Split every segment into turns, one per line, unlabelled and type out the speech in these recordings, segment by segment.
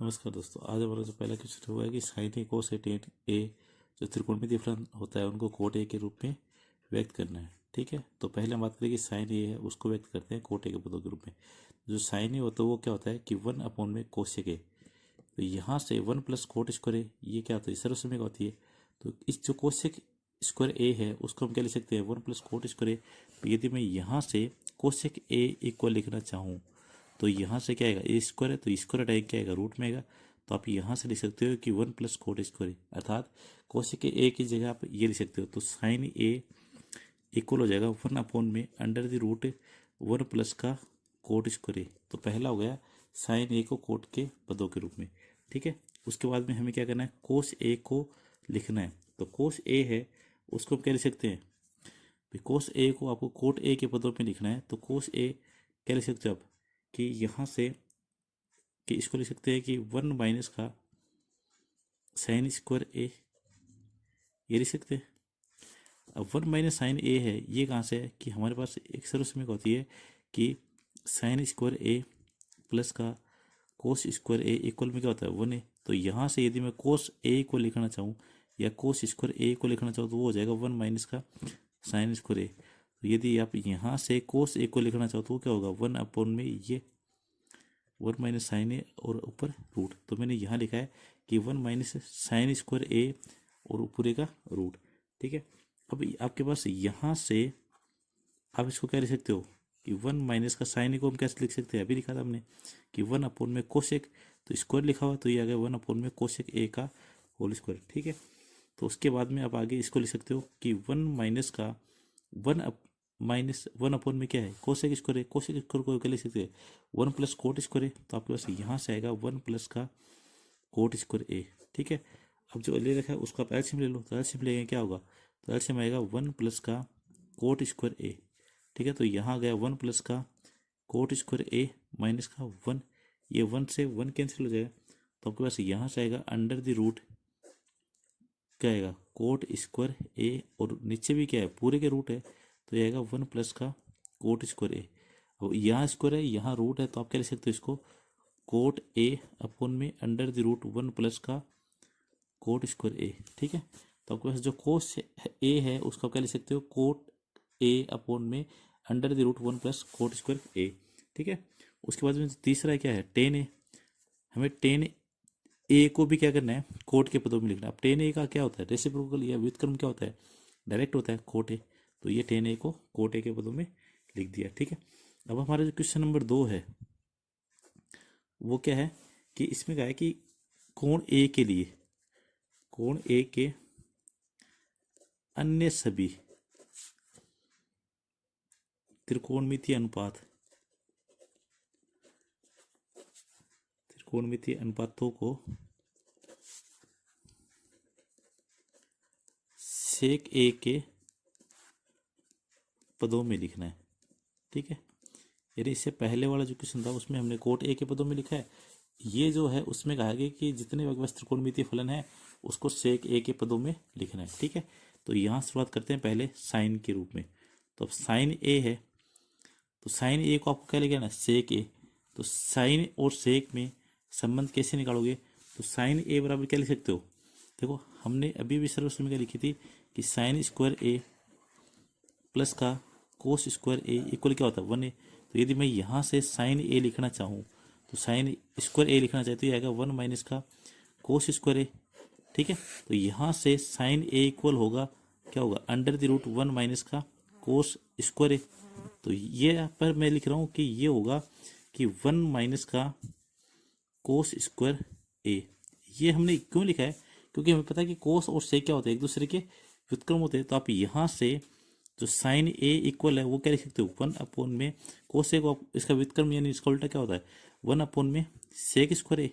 नमस्कार दोस्तों, आज हमारा जो पहला क्वेश्चन हुआ है कि साइन ए कोस ए टेन ए जो त्रिकोणमितीय फलन होता है उनको कोट ए के रूप में व्यक्त करना है। ठीक है, तो पहले हम बात करें कि साइन ए है उसको व्यक्त करते हैं कोट ए के पदों के रूप में। जो साइन ए होता है वो क्या होता है कि 1 में कोसेक ए, तो यहाँ से 1 प्लस कोट स्क्वायर ए ये क्या होता है, सर्वसमय होती है। तो इस जो कोसेक स्क्वायर ए है उसको हम क्या लिख सकते हैं 1 प्लस कोट स्क्वायर ए। तो यदि मैं यहाँ से कोसेक ए इक्वल लिखना चाहूँ तो यहाँ से क्या आएगा, ए स्क्वायर है तो स्क्वायर हटाएंगे क्या आएगा, रूट में आएगा। तो आप यहाँ से लिख सकते हो कि 1 प्लस कोट स्क्वायर अर्थात कोसेक ए की जगह आप ये लिख सकते हो। तो साइन ए इक्वल हो जाएगा 1 में अंडर द रूट 1 प्लस का कोट स्क्वायर। तो पहला हो गया साइन ए को कोट के पदों के रूप में। ठीक है, उसके बाद में हमें क्या करना है, कोस ए को लिखना है। तो कोस ए है उसको क्या लिख सकते हैं, कोस ए को आपको कोट ए के पदों में लिखना है। तो कोस ए क्या लिख सकते हो आप कि यहाँ से कि इसको लिख सकते हैं कि 1 माइनस का साइन स्क्वायर ए, ये लिख सकते हैं। अब 1 माइनस साइन ए है ये कहाँ से है कि हमारे पास एक सर्वसमय होती है कि साइन स्क्वायर ए प्लस का कोस स्क्वायर ए इक्वल में क्या होता है 1 ए। तो यहाँ से यदि मैं कोस ए को लिखना चाहूँ या कोस स्क्वायर ए को लिखना चाहूँ तो वो हो जाएगा 1 माइनस का साइन स्क्वायर ए। तो यदि आप यहाँ से कोस ए को लिखना चाहो तो वो क्या होगा 1 में ये 1 माइनस साइन ए और ऊपर रूट। तो मैंने यहाँ लिखा है कि 1 माइनस साइन स्क्वायर ए और पूरे का रूट। ठीक है, अब आपके पास यहाँ से आप इसको क्या लिख सकते हो कि 1 माइनस का साइन ए को हम कैसे लिख सकते हैं, अभी लिखा था हमने कि 1 में कोसेक, तो स्क्वायर लिखा हुआ तो ये आ गया 1 में कोसेक ए का होल स्क्वायर। ठीक है, तो उसके बाद में आप आगे इसको लिख सकते हो कि 1 माइनस का 1 में क्या है कोसेक स्क्वायर है। कोसेक स्क्वायर को क्या लिख सकते हैं 1 प्लस कोट स्क्वायर है। तो आपके पास यहाँ से आएगा 1 प्लस का कोट स्क्वायर ए। ठीक है, अब जो ले रखा है उसको आप एलसीएम ले लो। तो एलसीएम लेंगे क्या होगा, तो एलसीएम आएगा 1 प्लस का कोट स्क्वायर ए। ठीक है, तो यहाँ गया 1 प्लस का कोट स्क्वायर ए माइनस का 1, ये 1 से 1 कैंसिल हो जाएगा। तो आपके पास यहाँ से आएगा अंडर द रूट क्या आएगा कोट स्क्वायर ए और नीचे भी क्या है पूरे के रूट है तो ये आएगा 1 प्लस का कोट स्क्वायर ए। अब यहाँ स्क्वायर है यहाँ रूट है तो आप क्या लिख सकते हो इसको कोट ए अपॉन में अंडर द रूट 1 प्लस का कोट स्क्वायर ए। ठीक है, तो आपके पास जो कोस ए है उसको आप क्या लिख सकते हो कोट ए अपॉन में under the root 1 plus cot square A. ठीक है, उसके बाद में तीसरा क्या है टेन ए। हमें टेन ए को भी क्या करना है कोट के पदों में लिखना है। अब टेन ए का क्या होता है रेसिप्रोकल या व्युत्क्रम क्या होता है, डायरेक्ट होता है कोट ए। तो ये टेन ए को कोट ए के पदों में लिख दिया। ठीक है, अब हमारा जो क्वेश्चन नंबर 2 है वो क्या है कि इसमें क्या है कि कोण ए के लिए कोण ए के अन्य सभी त्रिकोणमितीय अनुपातों को सेक ए के पदों में लिखना है। ठीक है, यानी इससे पहले वाला जो क्वेश्चन था उसमें हमने कोट ए के पदों में लिखा है, ये जो है उसमें कहा गया कि जितने व्यवस्त त्रिकोणमितीय फलन है उसको सेक ए के पदों में लिखना है। ठीक है, तो यहाँ शुरुआत करते हैं पहले साइन के रूप में। तो अब साइन ए है तो साइन ए को आपको क्या लिखना है सेक ए। तो साइन और सेक में संबंध कैसे निकालोगे, तो साइन ए बराबर क्या लिख सकते हो, देखो हमने अभी भी सर्वसमय क्या लिखी थी कि साइन स्क्वायर ए प्लस का कोस स्क्वायर ए इक्वल क्या होता है 1 ए। तो यदि मैं यहाँ से साइन ए लिखना चाहूँ तो साइन स्क्वायर ए लिखना चाहते तो ये आएगा 1 माइनस का कोस स्क्वायर ए। ठीक है, तो यहाँ से साइन ए इक्वल होगा क्या होगा अंडर द रूट 1 माइनस का कोस स्क्वायर ए। तो ये पर मैं लिख रहा हूँ कि ये होगा कि 1 माइनस का कोस स्क्वायर ए। ये हमने क्यों लिखा है, क्योंकि हमें पता है कि कोस और सेक क्या होते हैं एक दूसरे के व्युत्क्रम होते हैं। तो आप यहाँ से जो साइन ए इक्वल है वो क्या लिख सकते हो 1 में कोस ए को इसका व्युत्क्रम यानी इसका उल्टा क्या होता है 1 में सेक स्क्वायर ए।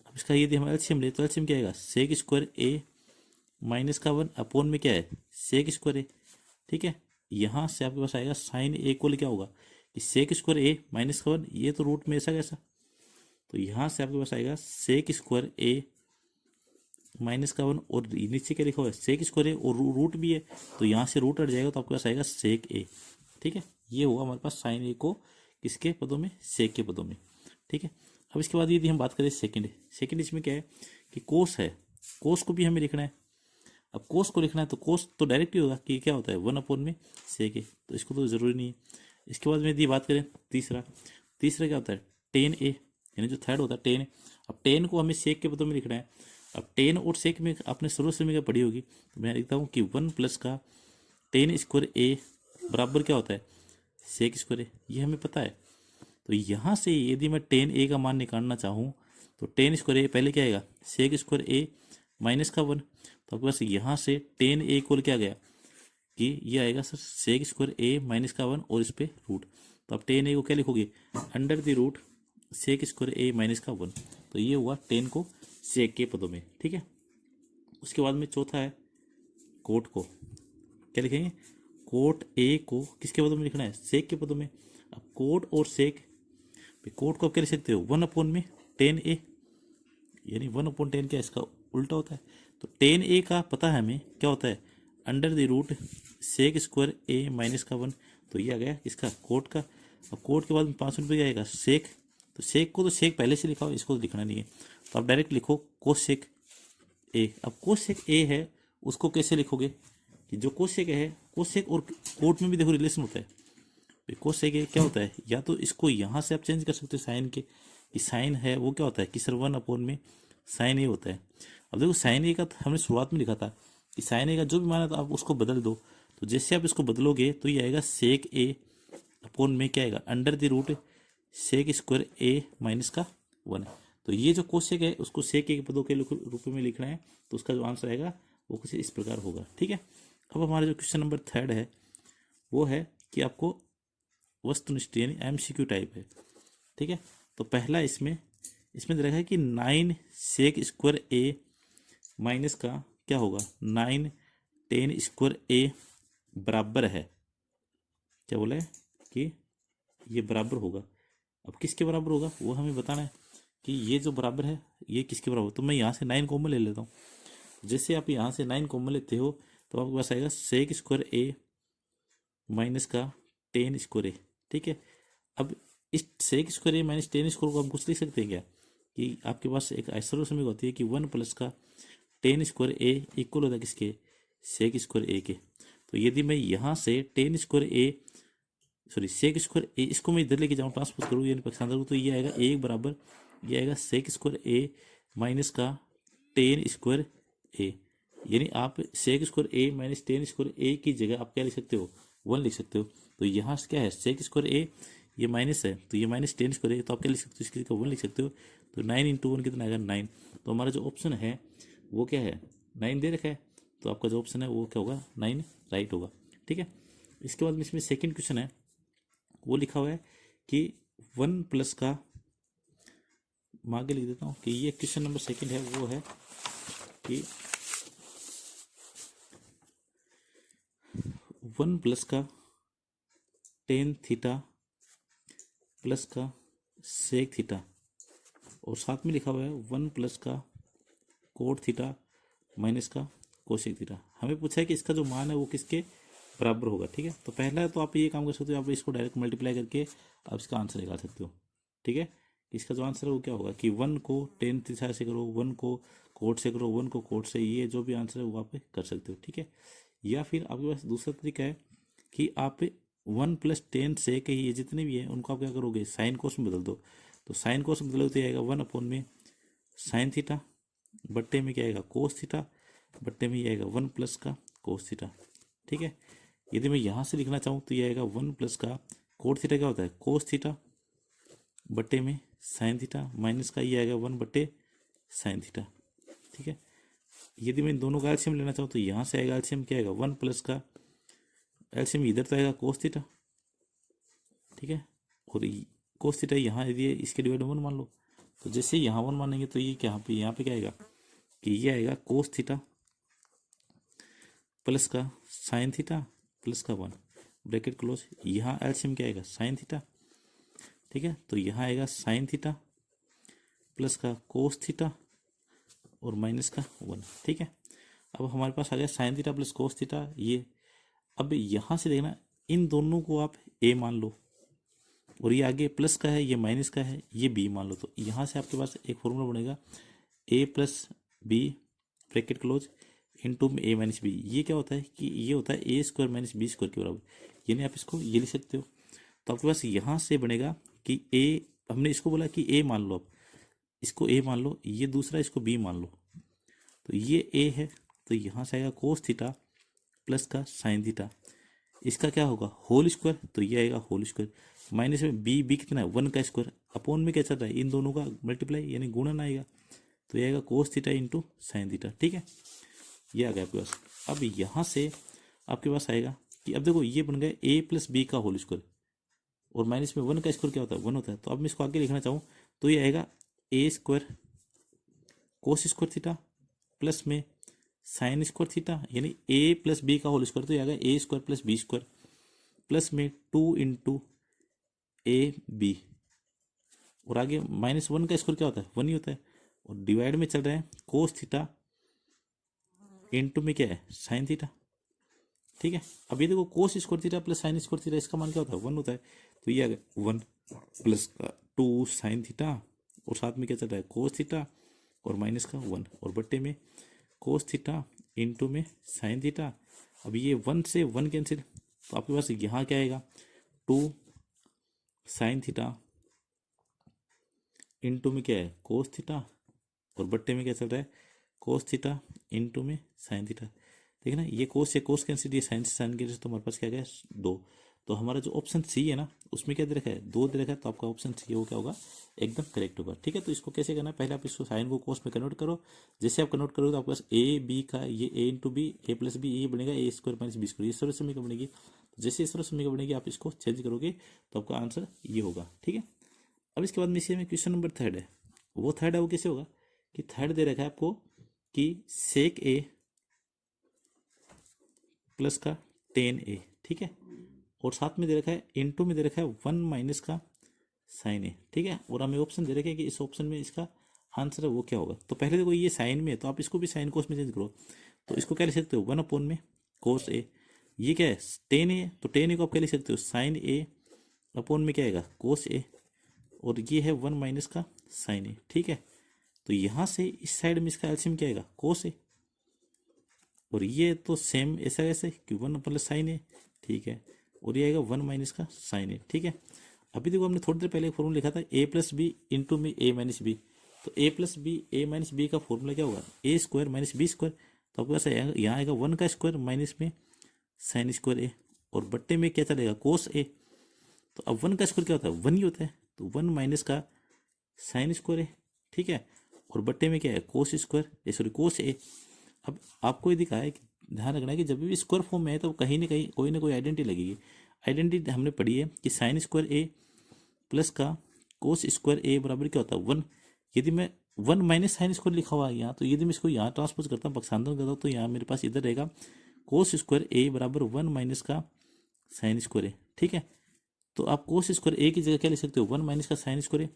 अब इसका यदि हम एलसीएम ले तो एलसीएम क्या आएगा सेक स्क्वायर ए माइनस का 1 में क्या है सेक स्क्वायर ए। ठीक है, यहाँ से आपके पास आएगा साइन ए इक्वल क्या होगा कि सेक स्क्वायर ए माइनस का 1, ये तो रूट में ऐसा कैसा। तो यहाँ से आपके पास आएगा सेक स्क्वायर ए माइनस का 1 और नीचे क्या लिखा हुआ है सेक स्क्वायर ए और रूट भी है तो यहाँ से रूट हट जाएगा तो आपके पास आएगा सेक ए। ठीक है, ये होगा हमारे पास साइन ए को किसके पदों में सेक के पदों में। ठीक है, अब इसके बाद यदि हम बात करें सेकंड इसमें क्या है कि कोस है, कोस को भी हमें लिखना है। अब कोस को लिखना है तो कोस तो डायरेक्ट ही होगा कि क्या होता है 1/में सेक ए, तो इसको तो ज़रूरी नहीं है। इसके बाद में यदि बात करें तीसरा क्या होता है टेन ए, यानी जो थर्ड होता है टेन ए। अब टेन को हमें सेक के पदों में लिखना है। अब टेन और सेक में आपने शुरू से में पढ़ी होगी, तो मैं लिखता हूँ कि 1 का टेन स्क्वायर ए बराबर क्या होता है सेक स्क्वायर ए, ये हमें पता है। तो यहाँ से यदि मैं टेन ए का मान निकालना चाहूँ तो टेन स्क्वायर ए पहले क्या आएगा सेक स्क्वायर ए माइनस का 1, तो आपके पास यहाँ से टेन ए इक्वल क्या गया कि ये आएगा sir sec square a minus का 1 और इस पे रूट। तो आप टेन ए को क्या लिखोगे under the root sec square a minus का 1, तो ये हुआ टेन को सेक के पदों में, ठीक है। उसके बाद में चौथा है कोट को, क्या लिखेंगे कोट ए को किसके पदों में लिखना है सेक के पदों में। अब कोट और सेक, कोट को आप क्या लिख सकते हो 1/10 ए, यानी 1/10 क्या इसका उल्टा होता है। तो 10 ए का पता है हमें क्या होता है under the root sec square a minus का 1, तो ये आ गया इसका कोट का। अब कोट के बाद में 5 रुपये आएगा सेक, तो सेक को तो सेक पहले से लिखा हो, इसको तो लिखना नहीं है, तो आप डायरेक्ट लिखो कोसेक ए। अब कोसेक ए है उसको कैसे लिखोगे कि जो कोसेक है कोसेक और कोट में भी देखो रिलेशन होता है। कोसेक ए क्या होता है या तो इसको यहाँ से आप चेंज कर सकते हो साइन के, कि साइन है वो क्या होता है कि सर 1/में साइन ए होता है। अब देखो साइन ए का हमने शुरुआत में लिखा था कि साइन ए का जो भी माना था आप उसको बदल दो, तो जैसे आप इसको बदलोगे तो ये आएगा सेक ए अपॉन में क्या आएगा under the root sec square a minus का 1। तो ये जो कोसेक है उसको सेक ए के पदों के रूप में लिखना है, तो उसका जो आंसर आएगा वो कुछ इस प्रकार होगा, ठीक है। अब हमारा जो क्वेश्चन नंबर 3 है वो है कि आपको वस्तुनिष्ठ यानी MCQ टाइप है, ठीक है। तो पहला इसमें दे रखा है कि 9 सेक स्क्वायर ए माइनस का क्या होगा 9 10 स्क्वायर ए बराबर है, क्या बोला है कि ये बराबर होगा। अब किसके बराबर होगा वो हमें बताना है कि ये जो बराबर है ये किसके बराबर। तो मैं यहाँ से 9 कॉमन ले लेता हूँ। जैसे आप यहाँ से 9 कॉमन लेते हो तो आपके पास आएगा सेक स्क्वायर ए माइनस का 10 स्क्वायर ए, ठीक है। अब इस सेक स्क्वायर ए माइनस 10 स्क्वायर को हम कुछ लिख सकते हैं क्या कि आपके पास एक ऐसा समीकरण होती है कि 1 का 10 स्क्वायर ए इक्वल होता है किसके सेक स्क्वायर ए के। तो यदि मैं यहाँ से 10 स्क्वायर ए सेक स्क्वायर ए इसको मैं इधर लेके जाऊँ ट्रांसपोज करूँ यानी पक्षांतर करूँ, तो ये आएगा एक बराबर ये आएगा सेक स्क्वायर ए माइनस का 10 स्क्वायर ए, यानी आप सेक स्क्वायर ए माइनस 10 स्क्वायर ए की जगह आप क्या लिख सकते हो 1 लिख सकते हो। तो यहाँ से क्या है सेक स्क्वायर ए ये माइनस है तो ये माइनस 10 स्क्वायर ए, तो आप क्या लिख सकते हो इसकी जगह 1 लिख सकते हो। तो 9 × 1 कितना आएगा 9, तो हमारा जो ऑप्शन है वो क्या है 9 दे रखा है, तो आपका जो ऑप्शन है वो क्या होगा 9 राइट होगा, ठीक है। इसके बाद में इसमें सेकंड क्वेश्चन है वो लिखा हुआ है कि 1 का मैं आगे लिख देता हूँ कि ये क्वेश्चन नंबर सेकंड है वो है कि 1 का टेन थीटा प्लस का सेक थीटा और साथ में लिखा हुआ है 1 का कोट थीटा माइनस का कोसेक थीटा। हमें पूछा है कि इसका जो मान है वो किसके बराबर होगा, ठीक है। तो पहला तो आप ये काम कर सकते हो, आप इसको डायरेक्ट मल्टीप्लाई करके आप इसका आंसर निकाल सकते हो, ठीक है। इसका जो आंसर है वो क्या होगा कि 1 को टेन थीटा से करो, 1 को कोट से करो, 1 को कोट से, ये जो भी आंसर है वो आप कर सकते हो, ठीक है। या फिर आपके पास दूसरा तरीका है कि आप 1 + 10 सेक ये जितने भी हैं उनको आप क्या करोगे साइन कोस में बदल दो। तो साइन कोस में बदलोगे तो आएगा 1/में साइन थीटा बट्टे में क्या आएगा कोस थीटा बट्टे में ये आएगा 1 का कोस थीटा, ठीक है। यदि मैं यहाँ से लिखना चाहूँ तो ये आएगा 1 का कोट थीटा क्या होता है कोस थीटा बट्टे में साइन थीटा माइनस का ये आएगा 1/साइन थीटा, ठीक है। यदि मैं इन दोनों का एलसीएम लेना चाहूँ तो यहाँ से आएगा एलसीएम क्या आएगा 1 का एलसीएम इधर तो आएगा कोस थीटा, ठीक है। और कोस थीटा यहाँ यदि इसके डिवाइड 1 मान लो, तो जैसे यहाँ 1 मानेंगे तो ये क्या यहाँ पे क्या आएगा कि ये आएगा कोस थीटा प्लस का साइन थीटा प्लस का 1 ब्रैकेट क्लोज, यहाँ एलसीएम क्या आएगा साइन थीटा, ठीक है। तो यहाँ आएगा साइन थीटा प्लस का कोस थीटा और माइनस का 1, ठीक है। अब हमारे पास आ गया sine theta plus cos theta ये। अब यहाँ से देखना इन दोनों को आप ए मान लो, और ये आगे प्लस का है, ये माइनस का है, ये बी मान लो। तो यहाँ से आपके पास एक फॉर्मूला बनेगा A plus B bracket close into में ए माइनस बी। ये क्या होता है कि ये होता है A square minus B square के बराबर, यानी आप इसको ये लिख सकते हो। तो आपके पास यहाँ से बनेगा कि ए, हमने इसको बोला कि ए मान लो, आप इसको ए मान लो, ये दूसरा इसको बी मान लो, तो ये ए है, तो यहाँ से आएगा कोस थीटा प्लस का साइन थीटा, इसका क्या होगा होल स्क्वायर, तो ये आएगा होल स्क्वायर माइनस में बी, बी कितना है 1 का स्क्वायर, अपॉन में क्या चल रहा है इन दोनों का मल्टीप्लाई यानी गुणन आएगा, तो ये आएगा cos theta into sine theta. ठीक है, ये आ गया आपके पास। अब यहाँ से आपके पास आएगा कि अब देखो ये बन गया ए प्लस बी का होल स्क्वायर, और माइनस में 1 का स्क्वायर क्या होता है 1 होता है। तो अब मैं इसको आगे लिखना चाहूँ तो ये आएगा A square cos square theta plus में साइन स्क्वायर थीटा, यानी ए प्लस बी का होल स्क्वायर, तो ये आएगा A square plus B square plus में 2 इंटू ए बी, और आगे -1 का स्क्वायर क्या होता है 1 ही होता है, और डिवाइड में चल रहे हैं कोस थीटा इंटू में क्या है साइन थीटा। ठीक है, अब ये देखो कोस square theta plus sign square theta, इसका मान क्या होता है 1 होता है, तो ये आ गया 1 प्लस का 2 साइन थीटा, और साथ में क्या चल रहा है कोस थीटा और माइनस का 1, और बट्टे में कोस थीटा इंटू में साइन थीटा। अब ये 1 से 1 कैंसिल, तो आपके पास यहाँ क्या आएगा 2 साइन थीटा इंटू में क्या है कोस थीटा, और बट्टे में क्या चल रहा है कोस थीटा इंटू में साइन थीटा। ठीक है ना, ये कोस से कोस कैंसिल, ये साइन से साइन कैंसिल, तो हमारे पास क्या गया 2। तो हमारा जो ऑप्शन सी है ना उसमें क्या दे रखा है 2 दे रखा है, तो आपका ऑप्शन सी वो क्या होगा एकदम करेक्ट होगा। ठीक है, तो इसको कैसे करना है, पहले आप इसको साइन को कोस में कन्वर्ट करो, जैसे आप कन्वर्ट करोगे तो आपके पास ए बी का ये ए इंटू बी ए प्लस बी, ये बनेगा ए स्क्वायर माइनस बी स्क्वायर, इस तरह समीकरण बनेगी। तो जैसे इस तरह समीकरण बनेगी आप इसको चेंज करोगे तो आपका आंसर ये होगा। ठीक है, अब इसके बाद में इसी में क्वेश्चन नंबर 3 है, वो 3 है वो कैसे होगा कि 3 दे रखा है आपको कि सेक ए प्लस का टेन ए। ठीक है, और साथ में दे रखा है इनटू में दे रखा है 1 माइनस का साइन ए। ठीक है, और हमें ऑप्शन दे रखे हैं कि इस ऑप्शन में इसका आंसर है वो क्या होगा। तो पहले देखो ये साइन में है तो आप इसको भी साइन कोस में चेंज करो, तो इसको क्या लिख सकते हो 1 अपॉन में कोस ए, ये क्या है टेन ए, तो टेन ए को आप क्या लिख सकते हो साइन ए अपॉन में क्या आएगा कोस ए, और ये है 1 माइनस का साइन ए। ठीक है, तो यहाँ से इस साइड में इसका एलसीएम क्या आएगा कोस ए, और ये तो सेम ऐसा ऐसे कि 1 प्लस साइन ए। ठीक है, और ये आएगा 1 माइनस का साइन ए। ठीक है, अभी देखो हमने थोड़ी देर पहले एक फॉर्मूला लिखा था ए प्लस बी इंटू में ए माइनस बी, तो ए प्लस बी ए माइनस बी का फॉर्मूला क्या होगा ए स्क्वायर माइनस बी स्क्वायर, तो आपके पास यहाँ आएगा 1 का स्क्वायर माइनस में साइन स्क्वायर ए, और बट्टे में क्या चलेगा कोस ए, तो अब 1 का स्क्वायर क्या होता है 1 ही होता है, तो 1 माइनस का साइन स्क्वायर ए। ठीक है, और बट्टे में क्या है कोस स्क्वायर सॉरी कोस ए। अब आपको ये दिखा है कि ध्यान रखना है कि जब भी स्क्वायर फॉर्म में है तो कहीं ना कोई आइडेंटिटी लगेगी। आइडेंटिटी हमने पढ़ी है कि साइन स्क्वायर ए प्लस का कोस स्क्वायर ए बराबर क्या होता है 1। यदि मैं 1 माइनस साइन स्क्वायर लिखा हुआ है यहाँ, तो यदि मैं इसको यहाँ ट्रांसपोज करता हूँ पक्षांतरण करता हूँ, तो यहाँ मेरे पास इधर रहेगा कोस स्क्वायर ए बराबर 1 माइनस का साइन स्क्वायर ए। ठीक है, तो आप कोस स्क्वायर ए की जगह क्या लिख सकते हो 1 माइनस का साइन स्क्वायर ए,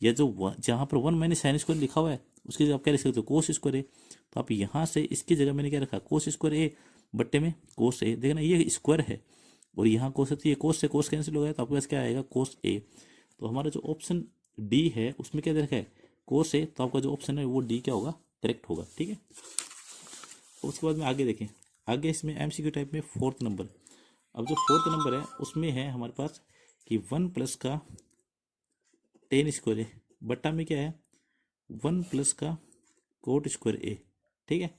या जो जहाँ पर 1 माइनस साइन स्क्वायर लिखा हुआ है उसकी जगह आप क्या लिख सकते हो कोस स्क्वायर ए। तो आप यहाँ से इसकी जगह मैंने क्या रखा कोस स्क्वायर ए बट्टे में कोस ए, देखना ये स्क्वायर है और यहाँ कोस है, तो ये कोस से कोस कैंसिल हो गया, तो आपके पास क्या आएगा कोस ए। तो हमारा जो ऑप्शन डी है उसमें क्या दे रखा है कोस ए, तो आपका जो ऑप्शन है वो डी क्या होगा करेक्ट होगा। ठीक है, उसके बाद में आगे देखें, आगे इसमें एमसीक्यू टाइप में 4th नंबर। अब जो 4th नंबर है उसमें है हमारे पास कि 1 प्लस का टेन स्क्वायर ए बट्टा में क्या है 1 प्लस का कोट स्क्वायर ए। ठीक है,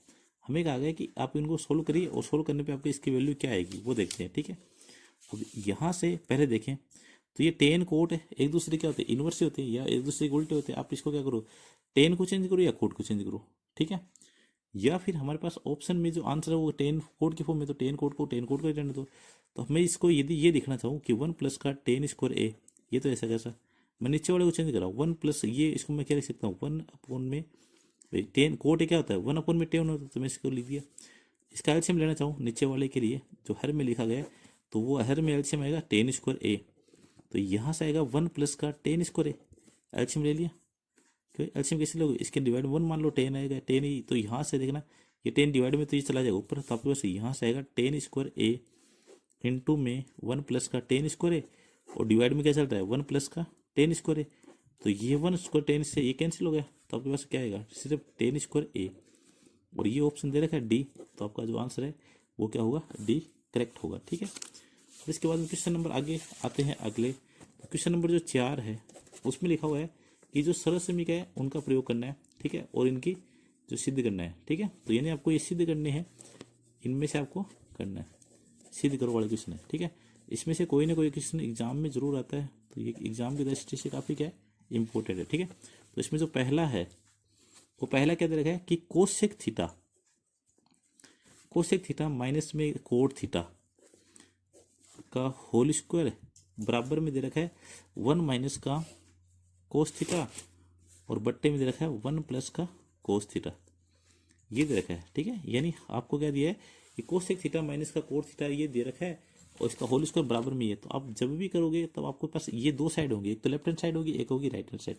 हमें कहा गया कि आप इनको सोल्व करिए और सोल्व करने पे आपकी इसकी वैल्यू क्या आएगी वो देखते हैं। ठीक है, अब यहाँ से पहले देखें तो ये टेन कोट है एक दूसरे क्या होते हैं इनवर्स होते हैं या एक दूसरे के उल्टे होते हैं। आप इसको क्या करो टेन को चेंज करो या कोट को चेंज करो। ठीक है, या फिर हमारे पास ऑप्शन में जो आंसर है वो टेन कोट की फॉर्म में, तो टेन कोट को रहने दो। तो मैं इसको यदि ये देखना चाहूँ कि 1 प्लस का टेन स्क्वायर ए, ये तो ऐसा कैसा, मैं नीचे वाले को चेंज करा 1 प्लस ये, इसको मैं क्या लिख सकता हूँ 1 अपॉन में टेन कोट क्या होता है 1 अपॉन में टेन होता है, तो मैं इसको लिख दिया। इसका एलसीएम लेना चाहूँ नीचे वाले के लिए जो हर में लिखा गया है, तो वो हर में एलसीएम आएगा टेन स्क्वायर ए, तो यहाँ से आएगा 1 प्लस का टेन स्क्वायर ए, एलसीएम ले लिया। क्यों एलसीएम कैसे लोगे, इसके डिवाइड 1 मान लो 10 आएगा 10 ही, तो यहाँ से देखना ये 10 डिवाइड में तो ये चला जाएगा ऊपर, तो आपके पास यहाँ से आएगा टेन स्क्वायर ए इंटू में 1 प्लस का टेन स्क्वायर ए, और डिवाइड में क्या चल रहा है, 1 प्लस का टेन स्क्वायर ए, तो ये 1 स्क्वायर टेन से ये कैंसिल हो गया, तो आपके पास क्या आएगा, सिर्फ टेन स्क्वायर ए। और ये ऑप्शन दे रखा है डी, तो आपका जो आंसर है वो क्या होगा, डी करेक्ट होगा। ठीक है, अब इसके बाद में क्वेश्चन नंबर आगे आते हैं अगले। क्वेश्चन नंबर जो 4 है उसमें लिखा हुआ है कि जो सरल समीकरण है उनका प्रयोग करना है, ठीक है, और इनकी जो सिद्ध करना है। ठीक है, तो यानी आपको ये सिद्ध करने हैं, इनमें से आपको करना है, सिद्ध करो वाले क्वेश्चन है। ठीक है, इसमें से कोई ना कोई क्वेश्चन एग्जाम में जरूर आता है, तो ये एग्जाम की दृष्टि से काफ़ी क्या है, इम्पोर्टेंट है। ठीक है, तो इसमें जो पहला है वो पहला क्या दे रखा है कि कोसेक थीटा माइनस में कोट थीटा का होल स्क्वायर बराबर में दे रखा है 1 माइनस का कोस थीटा, और बट्टे में दे रखा है 1 प्लस का कोस थीटा, ये दे रखा है। ठीक है, यानी आपको क्या दिया है कि कोसेक थीटा माइनस का कोट थीटा ये दे रखा है, और इसका होल स्क्वायर बराबर में ये, तो आप जब भी करोगे तब आपके पास ये दो साइड होंगी, एक तो लेफ्ट हैंड साइड होगी, एक होगी राइट हैंड साइड।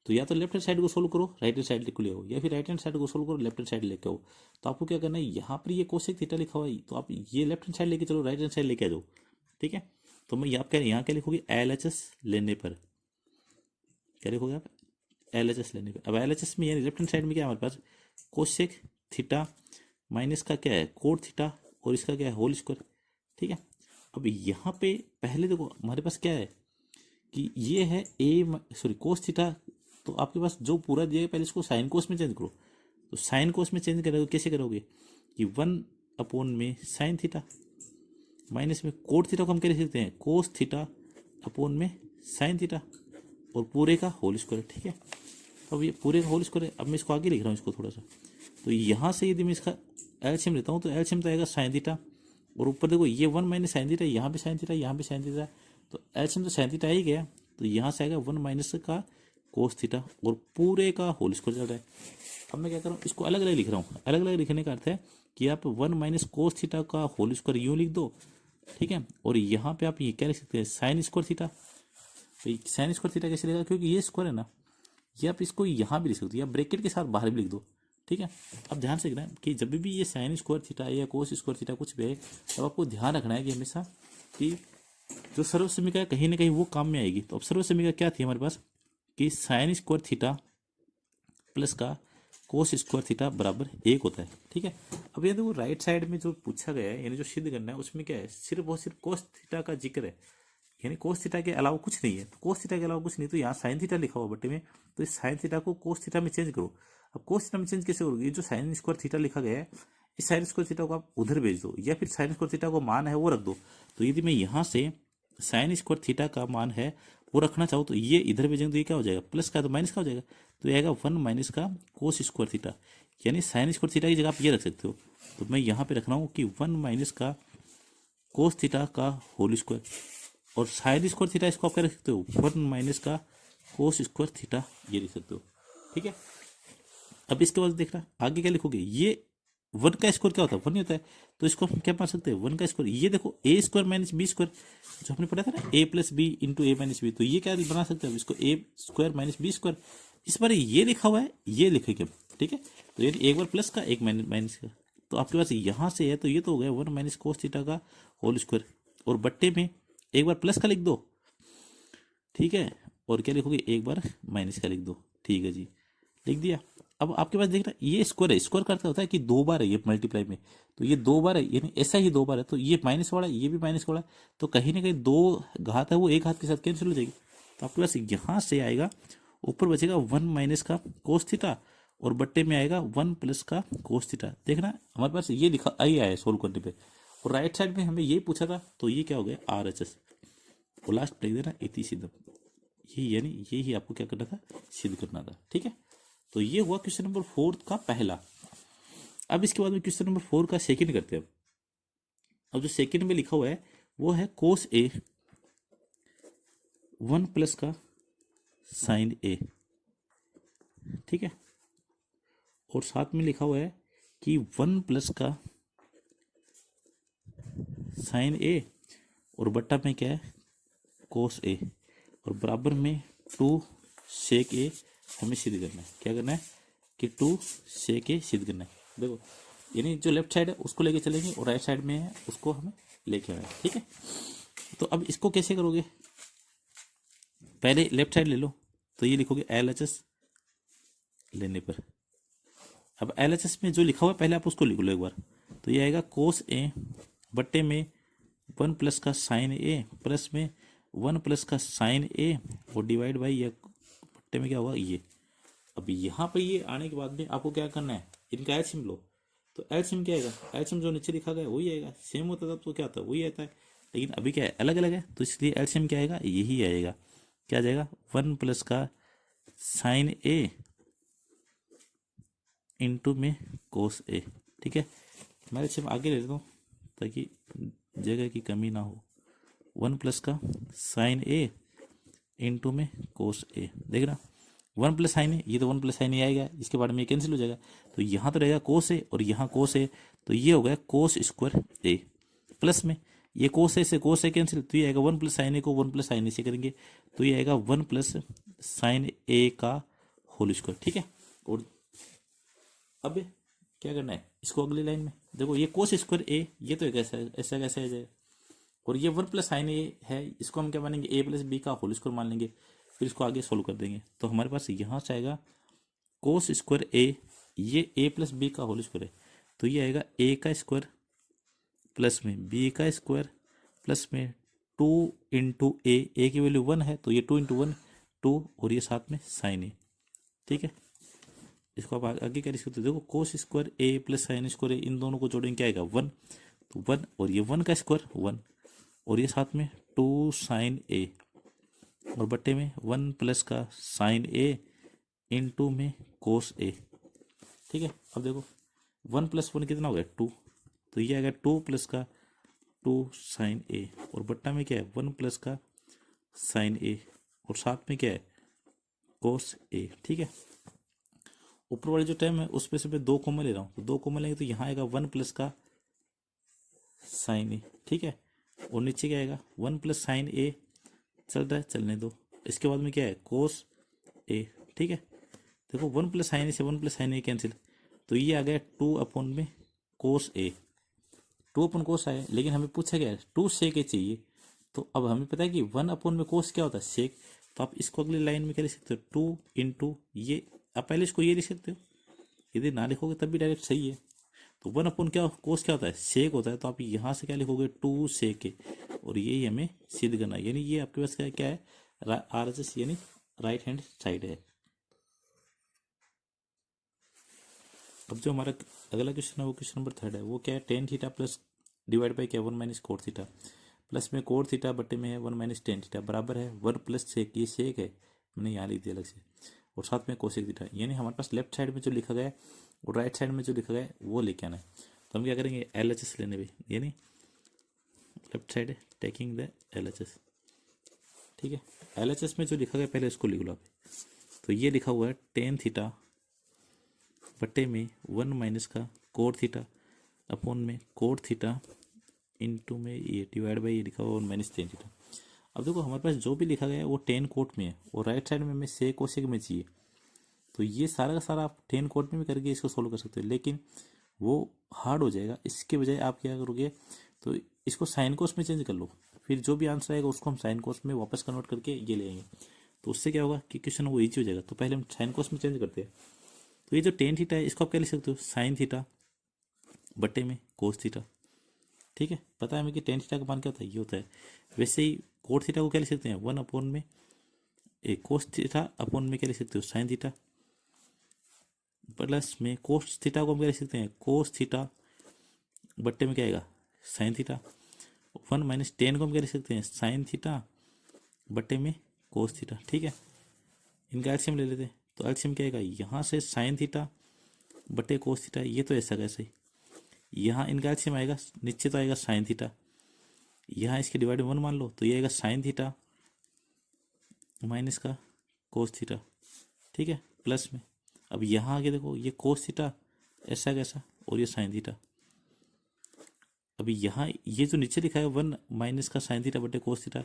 तो या तो लेफ्ट हैंड साइड को सोल्व करो, राइट हैंड साइड ले आओ, या फिर राइट हैंड साइड को सोल्व करो, लेफ्ट हैंड साइड लेके आओ। तो आपको क्या करना है, यहाँ पर ये कोसेक थीटा लिखा हुआ है, तो आप ये लेफ्ट हैंड साइड लेके चलो, राइट हैंड साइड लेके आ जाओ। ठीक है, तो मैं यहाँ क्या लिखोगे, LHS लेने पर क्या लिखोगे आप, LHS लेने पर। अब LHS में यानी लेफ्ट हैंड साइड में क्या है हमारे पास, कोसेक थीटा माइनस का क्या है, कोट थीटा, और इसका क्या है, होल स्क्वायर। ठीक है, अब यहाँ पे पहले देखो हमारे पास क्या है कि ये है कोस थीटा, तो आपके पास जो पूरा दिया है पहले इसको साइन कोस में चेंज करो। तो साइन कोस में चेंज करोगे, कैसे करोगे कि 1 में साइन थीटा माइनस में कोट थीटा को हम क्या लिख सकते हैं, कोस थीटा में साइन थीटा, और पूरे का होल स्क्वायर। ठीक है, अब ये पूरे का होल स्क्वायर है, अब मैं इसको आगे लिख रहा हूँ इसको थोड़ा सा। तो यहाँ से यदि मैं इसका एलसीएम लेता हूँ तो एलसीएम तो आएगा साइन थीटा, और ऊपर देखो ये 1 माइनस साइन थीटा, यहाँ पे साइन थीटा, यहाँ पे साइन थीटा, तो एलसीएम तो साइन थीटा ही गया, तो यहाँ से आएगा 1 माइनस का कोस थीटा, और पूरे का होल स्क्वायर चल रहा है। अब मैं क्या कर रहा हूँ, इसको अलग अलग लिख रहा हूँ। अलग अलग लिखने का अर्थ है कि आप 1 माइनस कोस थीटा का होल स्क्वायर यूँ लिख दो। ठीक है, और यहाँ पे आप ये क्या लिख सकते हैं, साइन स्क्वायर थीटा। तो साइन स्क्वायर थीटा कैसे लिखा, क्योंकि ये स्क्वायर है ना, ये आप इसको यहाँ भी लिख सकते हो, या ब्रैकेट के साथ बाहर भी लिख दो। ठीक है, अब ध्यान से रखना कि जब भी ये साइन स्क्वायर थीटा या कोस स्क्वायर थीटा कुछ भी है, तब आपको ध्यान रखना है कि हमेशा कि जो सर्व समीकरण कहीं ना कहीं वो काम में आएगी। तो अब सर्व समीकरण क्या थी हमारे पास कि साइन स्क्वायर थीटा प्लस का कोस स्क्वायर थीटा बराबर 1 होता है। ठीक है, अब ये देखो राइट साइड में जो पूछा गया है, यानी जो सिद्ध करना है, उसमें क्या है, सिर्फ और सिर्फ कोस थीटा का जिक्र है, यानी कोस थीटा के अलावा कुछ नहीं है। तो कोस थीटा के अलावा कुछ नहीं, तो यहाँ साइन थीटा लिखा हुआ बट्टे में, तो इस साइन थीटा को कोस थीटा में चेंज करो। अब कोस थीटा में चेंज कैसे करोगे, जो साइन स्क्वायर थीटा लिखा गया है, इस साइन स्क्वायर थीटा को आप उधर भेज दो, या फिर साइन स्क्वायर थीटा को मान है वो रख दो। तो यदि मैं यहाँ से साइन स्क्वायर थीटा का मान है वो रखना चाहो, तो ये इधर भेजेंगे तो ये क्या हो जाएगा, प्लस का तो माइनस का हो जाएगा, तो ये आएगा 1 माइनस का कोस स्क्वायर थीटा, यानी साइन स्क्वायर थीटा की जगह आप ये रख सकते हो। तो मैं यहाँ पे रख रहा हूँ कि 1 माइनस का कोस थीटा का होल स्क्वायर, और साइन स्क्वायर थीटा इसको आप क्या रख सकते हो, 1 माइनस का कोस स्क्वायर थीटा, ये लिख सकते हो। ठीक है, अब इसके बाद देखना आगे क्या लिखोगे, ये 1 का स्क्वायर क्या होता है, 1 नहीं होता है, तो इसको हम क्या मान सकते हैं, 1 का स्क्वायर। ये देखो ए स्क्वायर माइनस बी स्क्वायर, जो हमने पढ़ा था ना, ए प्लस बी इंटू ए माइनस बी, तो ये क्या बना सकते हैं इसको, ए स्क्वायर माइनस बी स्क्वायर। इस बार ये लिखा हुआ है, ये लिखेंगे हम। ठीक है, तो ये एक बार प्लस का, एक माइनस का, तो आपके पास यहाँ से है, तो ये तो हो गया 1 माइनस कोस थीटा का होल स्क्वायर, और बट्टे में एक बार प्लस का लिख दो। ठीक है, और क्या लिखोगे, एक बार माइनस का लिख दो। ठीक है जी, लिख दिया। अब आपके पास देखना ये स्क्वायर है, स्क्वायर करता होता है कि 2 बार है ये मल्टीप्लाई में, तो ये 2 बार है, यानी ऐसा ही 2 बार है, तो ये माइनस वाला ये भी माइनस वाला, तो कहीं ना कहीं 2 घात है वो एक हाथ के साथ कैंसिल हो जाएगी। तो आपके पास यहाँ से आएगा, ऊपर बचेगा 1 माइनस का कोस थीटा, और बट्टे में आएगा 1 प्लस का कोस थीटा। देखना हमारे पास ये लिखा आई आया सोल्व करने पे, और राइट साइड में हमें ये पूछा था, तो ये क्या हो गया, RHS, और लास्ट लिख देना इति सिद्धम, ये यानी ये ही आपको क्या करना था, सिद्ध करना था। ठीक है, तो ये हुआ क्वेश्चन नंबर 4 का पहला। अब इसके बाद में क्वेश्चन नंबर 4 का सेकंड करते हैं। अब जो सेकंड में लिखा हुआ है वो है कोस ए 1 प्लस का साइन ए। ठीक है, और साथ में लिखा हुआ है कि 1 प्लस का साइन ए, और बट्टा में क्या है, कोस ए, और बराबर में 2 सेक ए हमें सिद्ध करना है। क्या करना है कि 2 सेक ए सिद्ध करना है। देखो यानी जो लेफ्ट साइड है उसको लेके चलेंगे, और राइट साइड में है उसको हमें लेके आना है। ठीक है, तो अब इसको कैसे करोगे, पहले लेफ्ट साइड ले लो, तो ये लिखोगे LHS लेने पर। अब LHS में जो लिखा हुआ है पहले आप उसको लिख लो एक बार। तो ये आएगा कोस ए बट्टे में 1 प्लस का साइन ए प्लस में 1 प्लस का साइन ए और डिवाइड बाई ये बट्टे में क्या होगा ये। अब यहाँ पर ये आने के बाद में आपको क्या करना है, इनका एलसीएम लो। तो एलसीएम क्या आएगा, एलसीएम जो नीचे लिखा गया वही आएगा, सेम होता था तो क्या होता है वही आता है, लेकिन अभी क्या है अलग अलग है, तो इसलिए एलसीएम क्या आएगा, यही आएगा। क्या आ जाएगा, 1 प्लस का साइन ए इंटू में कोस ए। ठीक है, मैं एलसीएम आगे ले लेता हूँ ताकि जगह की कमी ना हो। 1 प्लस का साइन ए इंटू में कोस ए, देखना 1 प्लस साइन ए, ये तो 1 प्लस साइन ए आएगा, इसके बाद में ये कैंसिल हो जाएगा, तो यहाँ तो रहेगा कोस ए और यहाँ कोस ए, तो ये हो गया कोस स्क्वायर ए प्लस में ये कोस ए से कोस ए कैंसिल, तो ये आएगा 1 प्लस साइन ए को 1 प्लस साइन ए से करेंगे तो ये आएगा 1 प्लस साइन ए का होल स्क्वायर। ठीक है, और अब क्या करना है, इसको अगली लाइन में देखो, ये कोस स्क्वायर ए, ये तो एक ऐसा ऐसा कैसे आ जाएगा, और ये 1 प्लस साइन ए है, इसको हम क्या मानेंगे ए प्लस बी का होल स्क्वायर मान लेंगे, फिर इसको आगे सोल्व कर देंगे। तो हमारे पास यहाँ से आएगा कोस स्क्वायर ए, ये ए प्लस बी का होल स्क्वायर है, तो ये आएगा ए का स्क्वायर प्लस में बी का स्क्वायर प्लस में 2 इंटू ए की वैल्यू 1 है तो ये 2 इंटू 1 2 और ये साथ में साइन ए। ठीक है, इसको आप आगे क्या लिख सकते हो, देखो कोस स्क्वायर ए प्लस साइन स्क्वायर ए, इन दोनों को जोड़ेंगे क्या आएगा 1, तो 1 और ये 1 का स्क्वायर 1 और ये साथ में 2 साइन ए और बट्टे में 1 प्लस का साइन ए इंटू में कोस ए। ठीक है, अब देखो 1 प्लस 1 कितना हो गया 2, तो ये आ गया 2 प्लस का 2 साइन ए और बट्टा में क्या है 1 प्लस का साइन ए और साथ में क्या है कोस ए। ठीक है, ऊपर वाली जो टर्म है उसमें से मैं 2 कॉमन ले रहा हूँ, तो 2 कॉमन लेंगे तो यहाँ आएगा 1 प्लस का साइन ए। ठीक है, और नीचे क्या आएगा 1 प्लस साइन ए चल रहा है, चलने दो, इसके बाद में क्या है कोस ए। ठीक है, देखो 1 प्लस साइन ए से 1 प्लस साइन ए कैंसिल, तो ये आ गया 2 अपॉन में कोस ए, 2 अपॉन कोस आया, लेकिन हमें पूछा गया है 2 सेक ए चाहिए, तो अब हमें पता है कि 1 अपॉन में कोस क्या होता है सेक, तो आप इसको अगली लाइन में क्या लिख सकते हो 2 इंटू ये, आप पहले इसको ये लिख सकते हो, यदि ना लिखोगे तब भी डायरेक्ट सही है। तो 1 अपॉन क्या कोस क्या होता है सेक होता है, तो आप यहाँ से क्या लिखोगे 2 सेक ए, और यही हमें सिद्ध करना है, यानी ये आपके पास क्या है RHS यानी राइट हैंड साइड है। अब जो हमारा अगला क्वेश्चन है वो क्वेश्चन नंबर 3 है, वो क्या है tan theta plus divide by क्या 1 माइनस कोट थीटा प्लस में कोट थीटा बटे में है 1 माइनस टेन थीटा बराबर है 1 प्लस सेक, ये सेक है मैंने यहाँ लिख दिया अलग से, और साथ में कोसेक थीटा, यानी हमारे पास लेफ्ट साइड में जो लिखा गया है और राइट साइड में जो लिखा गया है वो लेके आना है। तो हम क्या करेंगे LHS लेने भी, यानी लेफ्ट साइड है टेकिंग द LHS। ठीक है, LHS में जो लिखा गया पहले इसको लिख लो आप, तो ये लिखा हुआ है टेन थीटा बटे में 1 माइनस का कोट थीटा अपॉन में कोट थीटा इंटू में ये डिवाइड बाई ये लिखा हुआ 1 माइनस टेन थीटा। अब देखो हमारे पास जो भी लिखा गया है वो टेन कोट में है और राइट साइड में हमें सेक और सेक में चाहिए, तो ये सारा का सारा आप टेन कोट में भी करके इसको सोल्व कर सकते हो, लेकिन वो हार्ड हो जाएगा। इसके बजाय आप क्या करोगे, तो इसको साइन कोस में चेंज कर लो, फिर जो भी आंसर आएगा उसको हम साइन कोस में वापस कन्वर्ट करके ये ले आएंगे, तो उससे क्या होगा कि क्वेश्चन वो ईजी हो जाएगा। तो पहले हम साइन कोस में चेंज करते हैं, तो ये जो टेन थीटा है इसको आप क्या लिख सकते हो साइन थीटा बटे में कोस थीटा। ठीक है, पता है हमें कि टेन थीटा का मान क्या होता है, ये होता है। वैसे ही कोट थीटा को क्या लिख सकते हैं 1 अपॉन में ए कोस थीटा अपॉन में क्या लिख सकते हो साइन थीटा प्लस में कोस थीटा को हम क्या लिख सकते हैं कोस थीटा बट्टे में क्या आएगा साइन थीटा, 1 माइनस टेन को हम क्या लिख सकते हैं साइन थीटा बट्टे में कोस थीटा। ठीक है, इनका एलसीएम ले लेते हैं, तो एलसीएम क्या आएगा यहाँ से साइन थीटा बटे कोस थीटा, ये तो ऐसा कैसे ही, यहाँ इनका एलसीएम आएगा नीचे तो आएगा साइन थीटा, यहाँ इसके डिवाइड में 1 मान लो तो ये आएगा साइन थीटा माइनस का कोस थीटा। ठीक है, प्लस में अब यहाँ आगे देखो ये कोस थीटा ऐसा कैसा और ये साइन थीटा, अभी यहाँ ये जो नीचे लिखा है 1 माइनस का साइन थीटा बटे कोस थीटा,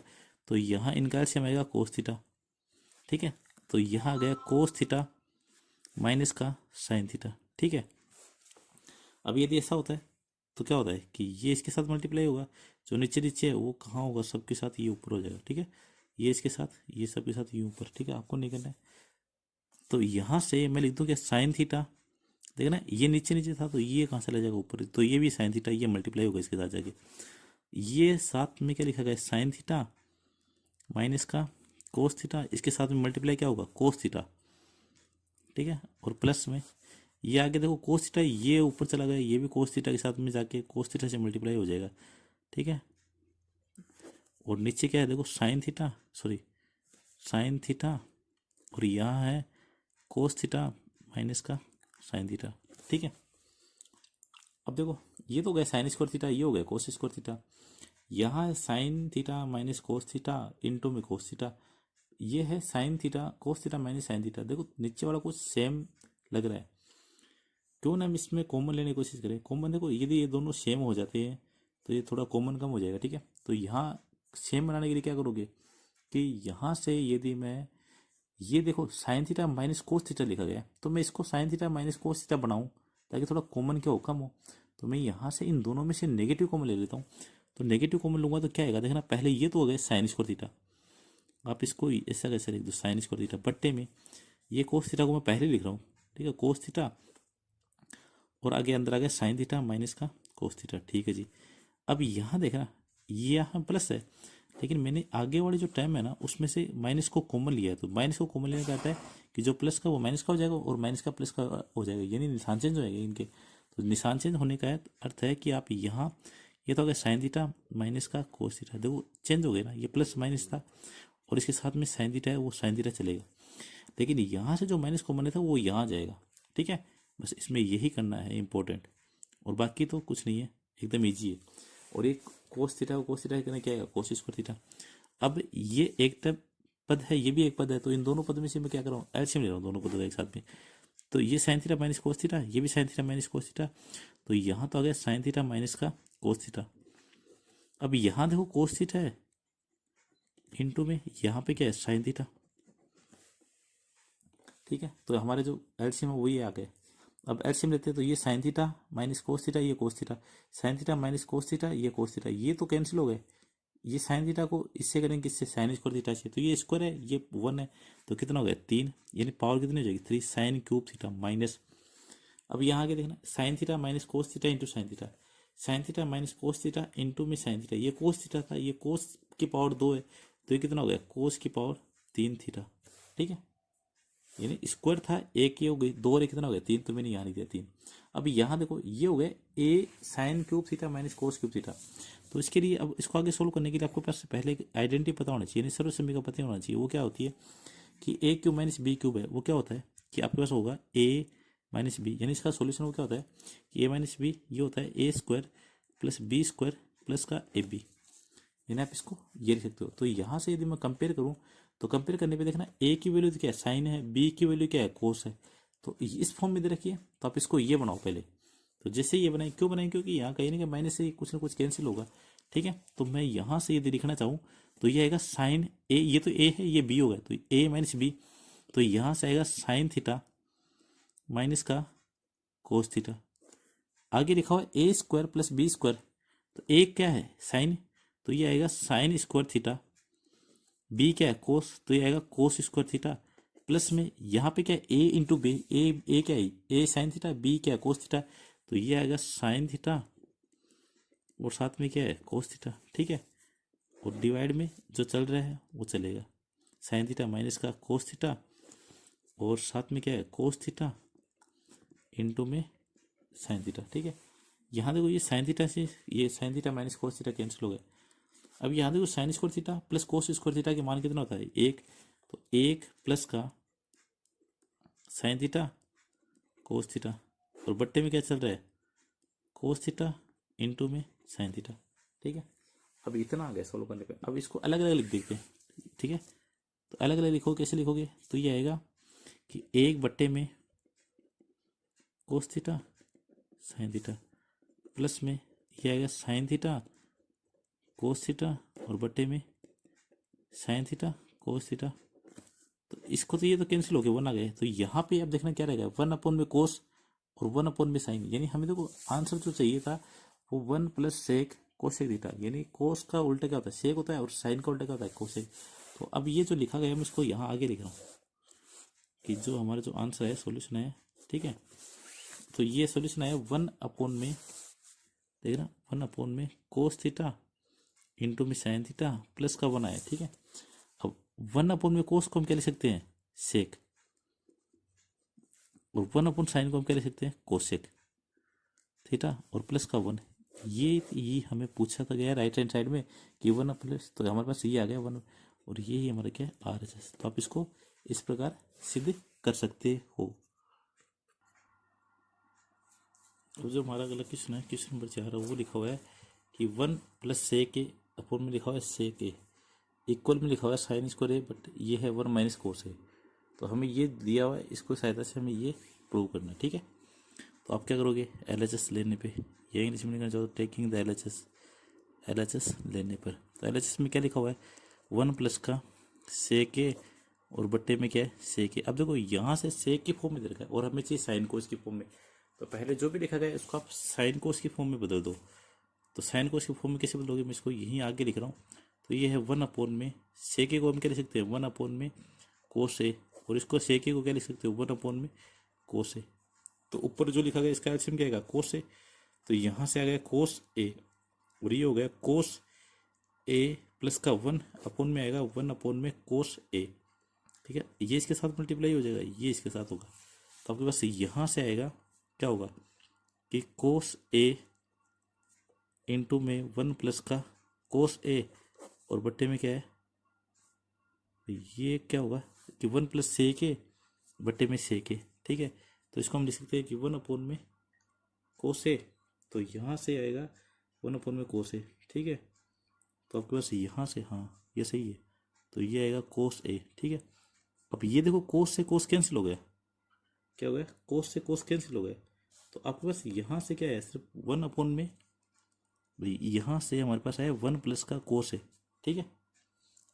तो यहाँ इनका एलसीएम आएगा कोस थीटा। ठीक है, तो यहाँ आ गया कोस थीटा माइनस का साइन थीटा। ठीक है, अब यदि ऐसा होता है तो क्या होता है कि ये इसके साथ मल्टीप्लाई होगा, जो नीचे नीचे है वो कहाँ होगा सबके साथ ये ऊपर हो जाएगा। ठीक है, ये इसके साथ, ये सब के साथ यूं ऊपर, ठीक है, आपको नहीं करना है। तो यहाँ से मैं लिख दूँ क्या, साइन थीटा, देखना ये नीचे नीचे था तो ये कहाँ से ले जाएगा ऊपर, तो ये भी साइन थीटा, ये मल्टीप्लाई होगा इसके साथ जाके। ये साथ में क्या लिखा गया, साइन थीटा माइनस का कोस थीटा, इसके साथ में मल्टीप्लाई क्या होगा, कोस थीटा, ठीक है, और प्लस में ये आगे देखो कोस थीटा, ये ऊपर चला गया, ये भी कोस थीटा के साथ में जाके कोस थीटा से मल्टीप्लाई हो जाएगा, ठीक है। और नीचे क्या है देखो, sine theta, sorry sine theta, और यहाँ है कोस थीटा माइनस का साइन थीटा, ठीक है। अब देखो ये तो हो गया साइन स्क्वायर थीटा, ये हो गया कोस स्क्वायर थीटा, यहाँ है sign theta minus cos theta into में कोस थीटा, ये है sine theta cos theta minus sine theta. देखो नीचे वाला कुछ सेम लग रहा है, क्यों ना हम इसमें कॉमन लेने की कोशिश करें। कॉमन देखो यदि ये दोनों सेम हो जाते हैं तो ये थोड़ा कॉमन कम हो जाएगा, ठीक है। तो यहाँ सेम बनाने के लिए क्या करोगे कि यहाँ से यदि मैं ये देखो sign theta minus cos theta लिखा गया है, तो मैं इसको sign theta minus cos theta बनाऊँ ताकि थोड़ा कॉमन क्या हो, कम हो। तो मैं यहाँ से इन दोनों में से नेगेटिव कॉमन ले लेता हूँ, तो नेगेटिव कॉमन लूंगा तो क्या आएगा, देखना पहले ये तो हो गया साइन स्क्वायर थीटा, आप इसको ऐसा कैसे लिख दो, साइन स्क्वायर थीटा बट्टे में ये कोस थीटा को मैं पहले लिख रहा हूँ, ठीक है, कोस थीटा, और आगे अंदर आ गया साइन थीटा माइनस का कोस थीटा, ठीक है जी। अब यहाँ देखना ये यहाँ प्लस है, लेकिन मैंने आगे वाली जो टर्म है ना उसमें से माइनस को कॉमन लिया है, तो माइनस को कॉमन लेने का आता है कि जो प्लस का वो माइनस का हो जाएगा और माइनस का प्लस का हो जाएगा, यानी निशान चेंज हो जाएगा इनके। तो निशान चेंज होने का अर्थ है कि आप यहाँ, ये तो हो गया साइन थीटा माइनस का कोस थीटा, देखो चेंज हो गया ना, ये प्लस माइनस था और इसके साथ में साइन थीटा है, वो साइन थीटा चलेगा, लेकिन यहाँ से जो माइनस कॉमन था वो यहाँ जाएगा, ठीक है। बस इसमें यही करना है इंपॉर्टेंट, और बाकी तो कुछ नहीं है, एकदम ईजी है। और एक कोस थीटा को कोस थीटा करना क्या आएगा, कोस स्क्वायर थीटा। अब ये एक पद है, ये भी एक पद है, तो इन दोनों पद में से मैं क्या कर रहा हूँ, एलसीएम ले रहा हूँ दोनों पदों का एक साथ में। तो ये sine theta minus cos theta, ये भी sign theta minus cos theta, तो यहाँ तो आ गया साइन थीटा माइनस का कोस थीटा। अब यहाँ देखो कोस थीटा है इंटू में यहाँ पे क्या है, साइन थीटा, ठीक है। तो हमारे जो एलसीएम है वही आ गए। अब एलसीएम लेते हैं तो ये sine theta minus cos theta, ये cos theta, sine theta minus cos theta, ये कोस थीटा, ये तो कैंसिल हो गए। ये साइन थीटा को इससे करेंगे, इससे साइन स्क्वायर थीटा से, तो ये स्क्वायर है ये 1 है, तो कितना हो गया 3, यानी पावर कितनी हो जाएगी 3 साइन क्यूब थीटा माइनस। अब यहाँ आगे देखना sign theta minus cos theta into sine theta, sine theta minus cos theta into में साइन थीटा, ये कोस थीटा था, ये कोस की पावर 2 है, तो ये कितना हो गया कोस की पावर 3 थीटा, ठीक है। यानी स्क्वायर था, एक ये हो गई, 2 और 1 कितना हो गया 3, तो मैंने यहाँ नहीं दिया 3। अब यहाँ देखो ये हो गया A sine cube theta minus cos cube theta, तो इसके लिए अब इसको आगे सोल्व करने के लिए आपको पास पहले आइडेंटिटी पता होना चाहिए, यानी सर्वसम्मति का पता होना चाहिए। वो क्या होती है कि ए क्यूब माइनस बी क्यूब है, वो क्या होता है कि आपके पास होगा ए माइनस बी, यानी इसका सोल्यूशन वो क्या होता है कि ए माइनस बी ये होता है A square plus B square plus का ए बी, यानी आप इसको ये लिख सकते हो। तो यहाँ से यदि मैं कंपेयर करूँ तो कंपेयर करने पे देखना ए की वैल्यू क्या है साइन है, बी की वैल्यू क्या है कोस है, तो इस फॉर्म में दे रखिए, तो आप इसको ये बनाओ पहले। तो जैसे ये बनाए, क्यों बनाए, क्योंकि यहाँ कहीं ना कहीं माइनस से कुछ ना कुछ कैंसिल होगा, ठीक है। तो मैं यहाँ से यदि लिखना चाहूँ तो ये आएगा साइन ए, ये तो ए है ये बी होगा, तो ए माइनस बी, तो यहाँ से आएगा साइन थीटा माइनस का कोस थीटा। आगे लिखा हुआ ए स्क्वायर प्लस बी स्क्वायर, तो ए क्या है साइन, तो ये आएगा साइन स्क्वायर थीटा, बी क्या है कोस, तो ये आएगा कोस स्क्वायर थीटा, प्लस में यहाँ पे क्या है ए इंटू बी, ए क्या है ए साइन थीटा, बी क्या है कोस थीटा, तो ये आएगा साइन थीटा और साथ में क्या है कोस थीटा, ठीक है। और डिवाइड में जो चल रहा है वो चलेगा, साइन थीटा माइनस का कोस थीटा और साथ में क्या है कोस थीटा इंटू में साइन थीटा, ठीक है। यहाँ देखो ये साइन थीटा से ये sine theta minus cos theta cancel हो गया। अब यहाँ देखो sign square theta plus cos square theta के मान कितना होता है 1, तो 1 प्लस का साइन थीटा कोस थीटा और बट्टे में क्या चल रहा है कोस थीटा इंटू में साइन थीटा, ठीक है। अब इतना आ गया सोल्व करने पे। अब इसको अलग अलग लिख देते हैं, ठीक है। तो अलग अलग लिखो, कैसे लिखोगे, तो ये आएगा कि 1 बट्टे में कोस थीटा साइन थीटा प्लस में ये आएगा साइन थीटा कोस थीटा और बट्टे में साइन थीटा कोस थीटा। तो इसको तो ये तो कैंसिल हो गया 1 आ गए, तो यहाँ पे अब देखना क्या रहेगा 1 अपॉन में कोस और 1 अपॉन में साइन, यानी हमें देखो आंसर जो चाहिए था वो 1 प्लस सेक कोसेक थीटा, यानी कोस का उल्टा क्या होता है सेक होता है और साइन का उल्टा क्या होता है कोसेक। देखो अब ये जो लिखा गया है मैं इसको यहाँ आगे लिख रहा हूँ कि जो हमारा जो आंसर है सॉल्यूशन है, ठीक है, तो ये सॉल्यूशन है 1 में, देख रहा 1 में कोस थीटा इंटू में साइन थीटा प्लस का 1 आया, ठीक है। अब 1 में कोस को हम क्या लिख सकते हैं, सेक, और 1/sin को हम क्या लिख सकते हैं, कोसेक थीटा, और प्लस का 1। ये हमें पूछा था गया राइट हैंड साइड में कि 1 प्लस, तो हमारे पास ये आ गया 1, और ये हमारा क्या है RHS। तो आप इसको इस प्रकार सिद्ध कर सकते हो। तो जो हमारा अगला क्वेश्चन है, क्वेश्चन नंबर 4, वो लिखा हुआ है कि 1 + sec a अपोन में लिखा हुआ है sec a, इक्वल में लिखा हुआ है साइन स्क्वायर ए, बट ये है 1 - cos a। तो हमें ये दिया हुआ है, इसको सहायता से हमें ये प्रूव करना है, ठीक है। तो आप क्या करोगे, LHS लेने पे, ये इंग्लिश में लिखना चाहो तो टेकिंग द LHS लेने पर, तो LHS में क्या लिखा हुआ है 1 प्लस का sec a और बट्टे में क्या है sec a। अब देखो यहाँ से sec की फॉर्म में दे रखा है और हमें चाहिए साइन कोस की फॉर्म में, तो पहले जो भी लिखा गया है उसको आप साइन कोस की फॉर्म में बदल दो। तो साइन कोस की फॉर्म में कैसे बदलोगे, मैं इसको यहीं आगे लिख रहा हूँ। तो ये है 1 sec a को हम क्या लिख सकते हैं 1 cos a, और इसको sec a को क्या लिख सकते हो 1 cos a। तो ऊपर जो लिखा गया इसका एल्सियम क्या आएगा cos a, तो यहाँ से आ गया cos a, और ये हो गया cos a प्लस का 1 में आएगा 1 cos a, ठीक है। ये इसके साथ मल्टीप्लाई हो जाएगा, ये इसके साथ होगा, तो आपके पास यहाँ से आएगा क्या होगा कि cos a इंटू में 1 प्लस का cos a, और बट्टे में क्या है, ये क्या होगा कि 1 + sec a बट्टे में sec a, ठीक है। तो इसको हम लिख सकते हैं कि 1 cos a, तो यहाँ से आएगा 1 cos a, ठीक है। तो आपके पास यहाँ से, हाँ ये सही है, तो ये आएगा cos a, ठीक है। अब ये देखो cos से cos कैंसिल हो गया, क्या हो गया cos से cos कैंसिल हो गया, तो आपके पास यहाँ से क्या है सिर्फ 1 में, यहाँ से हमारे पास आया 1 प्लस का cos a, ठीक है।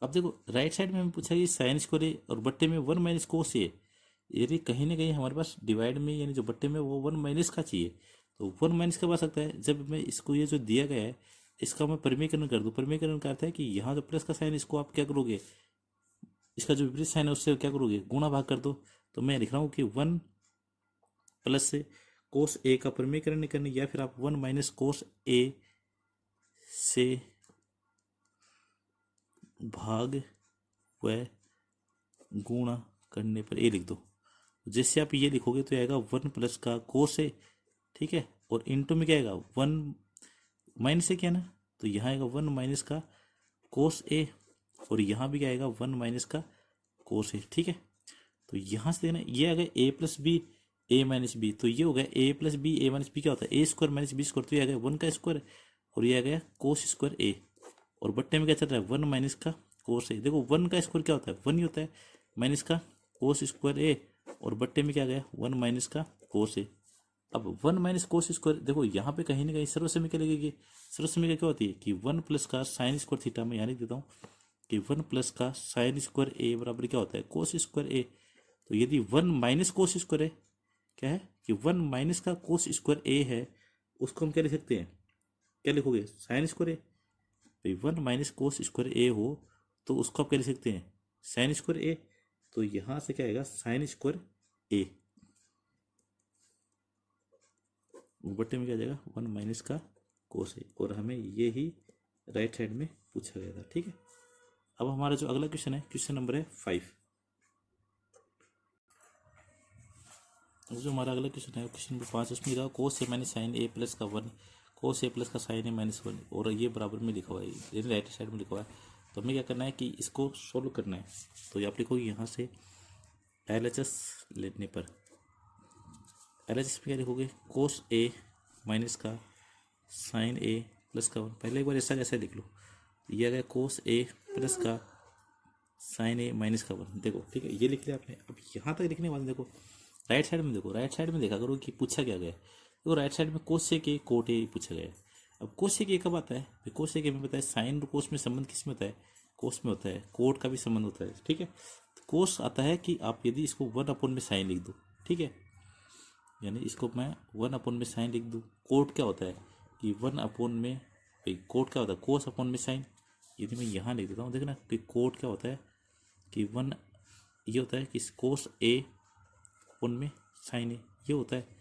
अब देखो राइट साइड में हमें पूछा कि साइन स्क्वायर ए और बट्टे में 1 - cos a, यदि कहीं ना कहीं हमारे पास डिवाइड में यानी जो बट्टे में वो 1 - का चाहिए, तो 1 - कब आ सकता है, जब मैं इसको ये जो दिया गया है इसका मैं परिमीकरण कर दूं। परिमीकरण का अर्थ है कि यहाँ जो प्लस का साइन इसको आप क्या करोगे, इसका जो विपरीत साइन है उससे क्या करोगे, गुणा भाग कर दो। तो मैं लिख रहा हूँ कि 1 प्लस cos a का परिमीकरण करने, या फिर आप 1 - cos a से भाग व गुणा करने पर ए लिख दो। जैसे आप ये लिखोगे तो आएगा 1 प्लस का cos a, ठीक है, और इंटू में क्या आएगा 1 माइनस से क्या ना, तो यहाँ आएगा 1 - का cos a, और यहाँ भी क्या आएगा 1 - का cos a, ठीक है। तो यहाँ से देखना ये आ गया a + b a - b, तो ये हो गया a + b a - b क्या होता है a² - b², तो ये आ गया 1 का स्क्वायर, और ये आ गया cos स्क्वायर a, और बट्टे में क्या चल रहा है 1 - का cos a। देखो 1 का स्क्वायर क्या होता है 1 ही होता है, माइनस का cos स्क्वायर a, और बट्टे में क्या गया 1 - का cos a। अब 1 - cos स्क्वायर, देखो यहाँ पे कहीं ना कहीं सर्वसम्य क्या लगेगी, सर्वसम्य क्या होती है कि 1 प्लस का साइन स्क्वायर थीटा, में यानी देता हूँ कि 1 प्लस का साइन स्क्वायर a बराबर क्या होता है cos स्क्वायर a। तो यदि 1 - cos स्क्वायर है क्या है कि 1 - का cos स्क्वायर a है, उसको हम क्या लिख सकते हैं, क्या लिखोगे साइन स्क्वायर a। भाई 1 - cos स्क्वायर a हो तो उसको आप क्या लिख सकते हैं साइन स्क्वायर a, तो यहाँ से क्या आएगा साइन स्क्वायर a, बट्टे में क्या आ जाएगा 1 - का cos a, और हमें ये ही राइट साइड में पूछा गया था, ठीक है। अब हमारा जो अगला क्वेश्चन है, क्वेश्चन नंबर है 5। जो हमारा अगला क्वेश्चन है क्वेश्चन नंबर 5, उसमें लिखा cos a - sin a plus का 1 cos a प्लस का sin a - 1, और ये बराबर में लिखा हुआ है, यानी राइट साइड में लिखा हुआ है। तो हमें क्या करना है कि इसको सोल्व करना है। तो ये आप लिखोगे यहाँ से LHS लेने पर, LHS में क्या लिखोगे cos a माइनस का sin a प्लस का 1, पहले एक बार ऐसा जैसा लिख लो, ये आ गया cos a प्लस का sin a माइनस का 1, देखो ठीक है ये लिख लिया आपने। अब यहाँ तक लिखने के बाद देखो राइट साइड में, देखो राइट साइड में देखा करो कि पूछा क्या गया है। देखो राइट साइड में cos a के कोट a पूछा गया है। अब cos a के कब आता है, cos a के में पता है साइन और कोस में संबंध किस में होता है, कोस में होता है, कोट का भी संबंध होता है, ठीक है। कोस आता है कि आप यदि इसको 1 में साइन लिख दो, ठीक है, यानी इसको मैं 1 में साइन लिख दूँ। कोट क्या होता है कि 1 में, कोट क्या होता है कोस में साइन, यदि मैं यहाँ लिख देता हूँ देखना कि कोट क्या होता है कि 1 ये होता है कि कोस ए उनमें साइन ए ये होता है।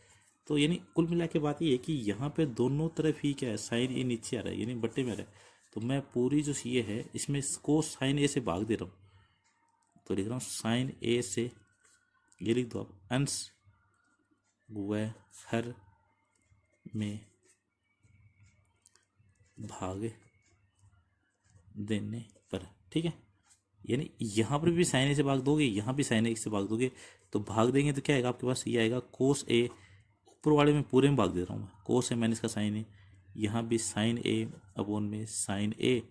तो यानी कुल मिला के बात ये है कि यहाँ पे दोनों तरफ ही क्या है, साइन ए नीचे आ रहा है यानी बट्टे में आ रहा है। तो मैं पूरी जो ये है इसमें कोस साइन ए से भाग दे रहा हूँ, तो लिख रहा हूँ साइन ए से, ये लिख दो आप, अंश व हर में भाग देने पर, ठीक है। यानी यहाँ पर भी साइन ए से भाग दोगे, यहाँ भी साइन ए से भाग दोगे, तो भाग देंगे तो क्या आएगा आपके पास, ये आएगा कोस ए, ऊपर वाले में पूरे में भाग दे रहा हूँ मैं, कोस ए माइनस का साइन ए, यहाँ भी साइन ए अपॉन में साइन ए,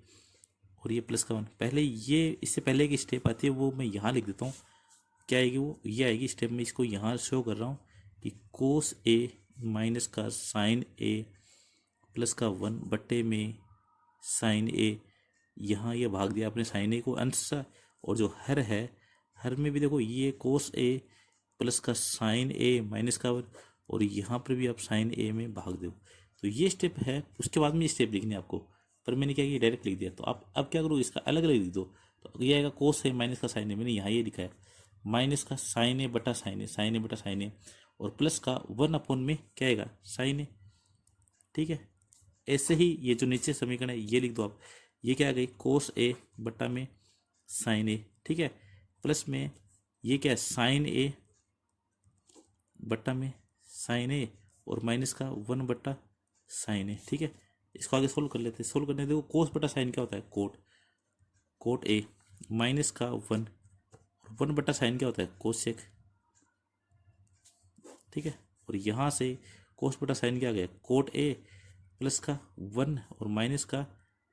और ये प्लस का 1। पहले ये इससे पहले की स्टेप आती है वो मैं यहाँ लिख देता हूँ, क्या आएगी वो, ये आएगी स्टेप में, इसको यहाँ शो कर रहा हूँ कि कोस ए माइनस का साइन ए प्लस का 1 बट्टे में साइन ए, यहाँ ये भाग दिया आपने साइन ए को अंश सा, और जो हर है, हर में भी देखो ये कोस ए प्लस का साइन ए माइनस का 1, और यहाँ पर भी आप साइन ए में भाग दो। तो ये स्टेप है, उसके बाद में स्टेप लिखनी है आपको, पर मैंने क्या किया डायरेक्ट लिख दिया। तो आप अब क्या करो, इसका अलग अलग लिख दो। तो ये आएगा कोस ए माइनस का साइन ए, मैंने यहाँ ये लिखा है माइनस का साइन ए बटा साइन ए, साइन ए बटा साइन ए, और प्लस का 1 अपॉन में क्या आएगा साइन ए, ठीक है। ऐसे ही ये जो नीचे समीकरण है ये लिख दो आप, ये क्या आ गई कोस ए बटा में साइन ए, ठीक है, प्लस में ये क्या है साइन ए बटा में साइन ए, और माइनस का 1 बटा साइन ए, ठीक है। इसको आगे सोल्व कर लेते हैं। सोल्व करने देखो कोस बटा साइन क्या होता है कोट, कोट ए माइनस का 1, 1 बटा साइन क्या होता है कोसेक, ठीक है। और यहाँ से कोस बटा साइन क्या आ गया कोट ए प्लस का 1 और माइनस का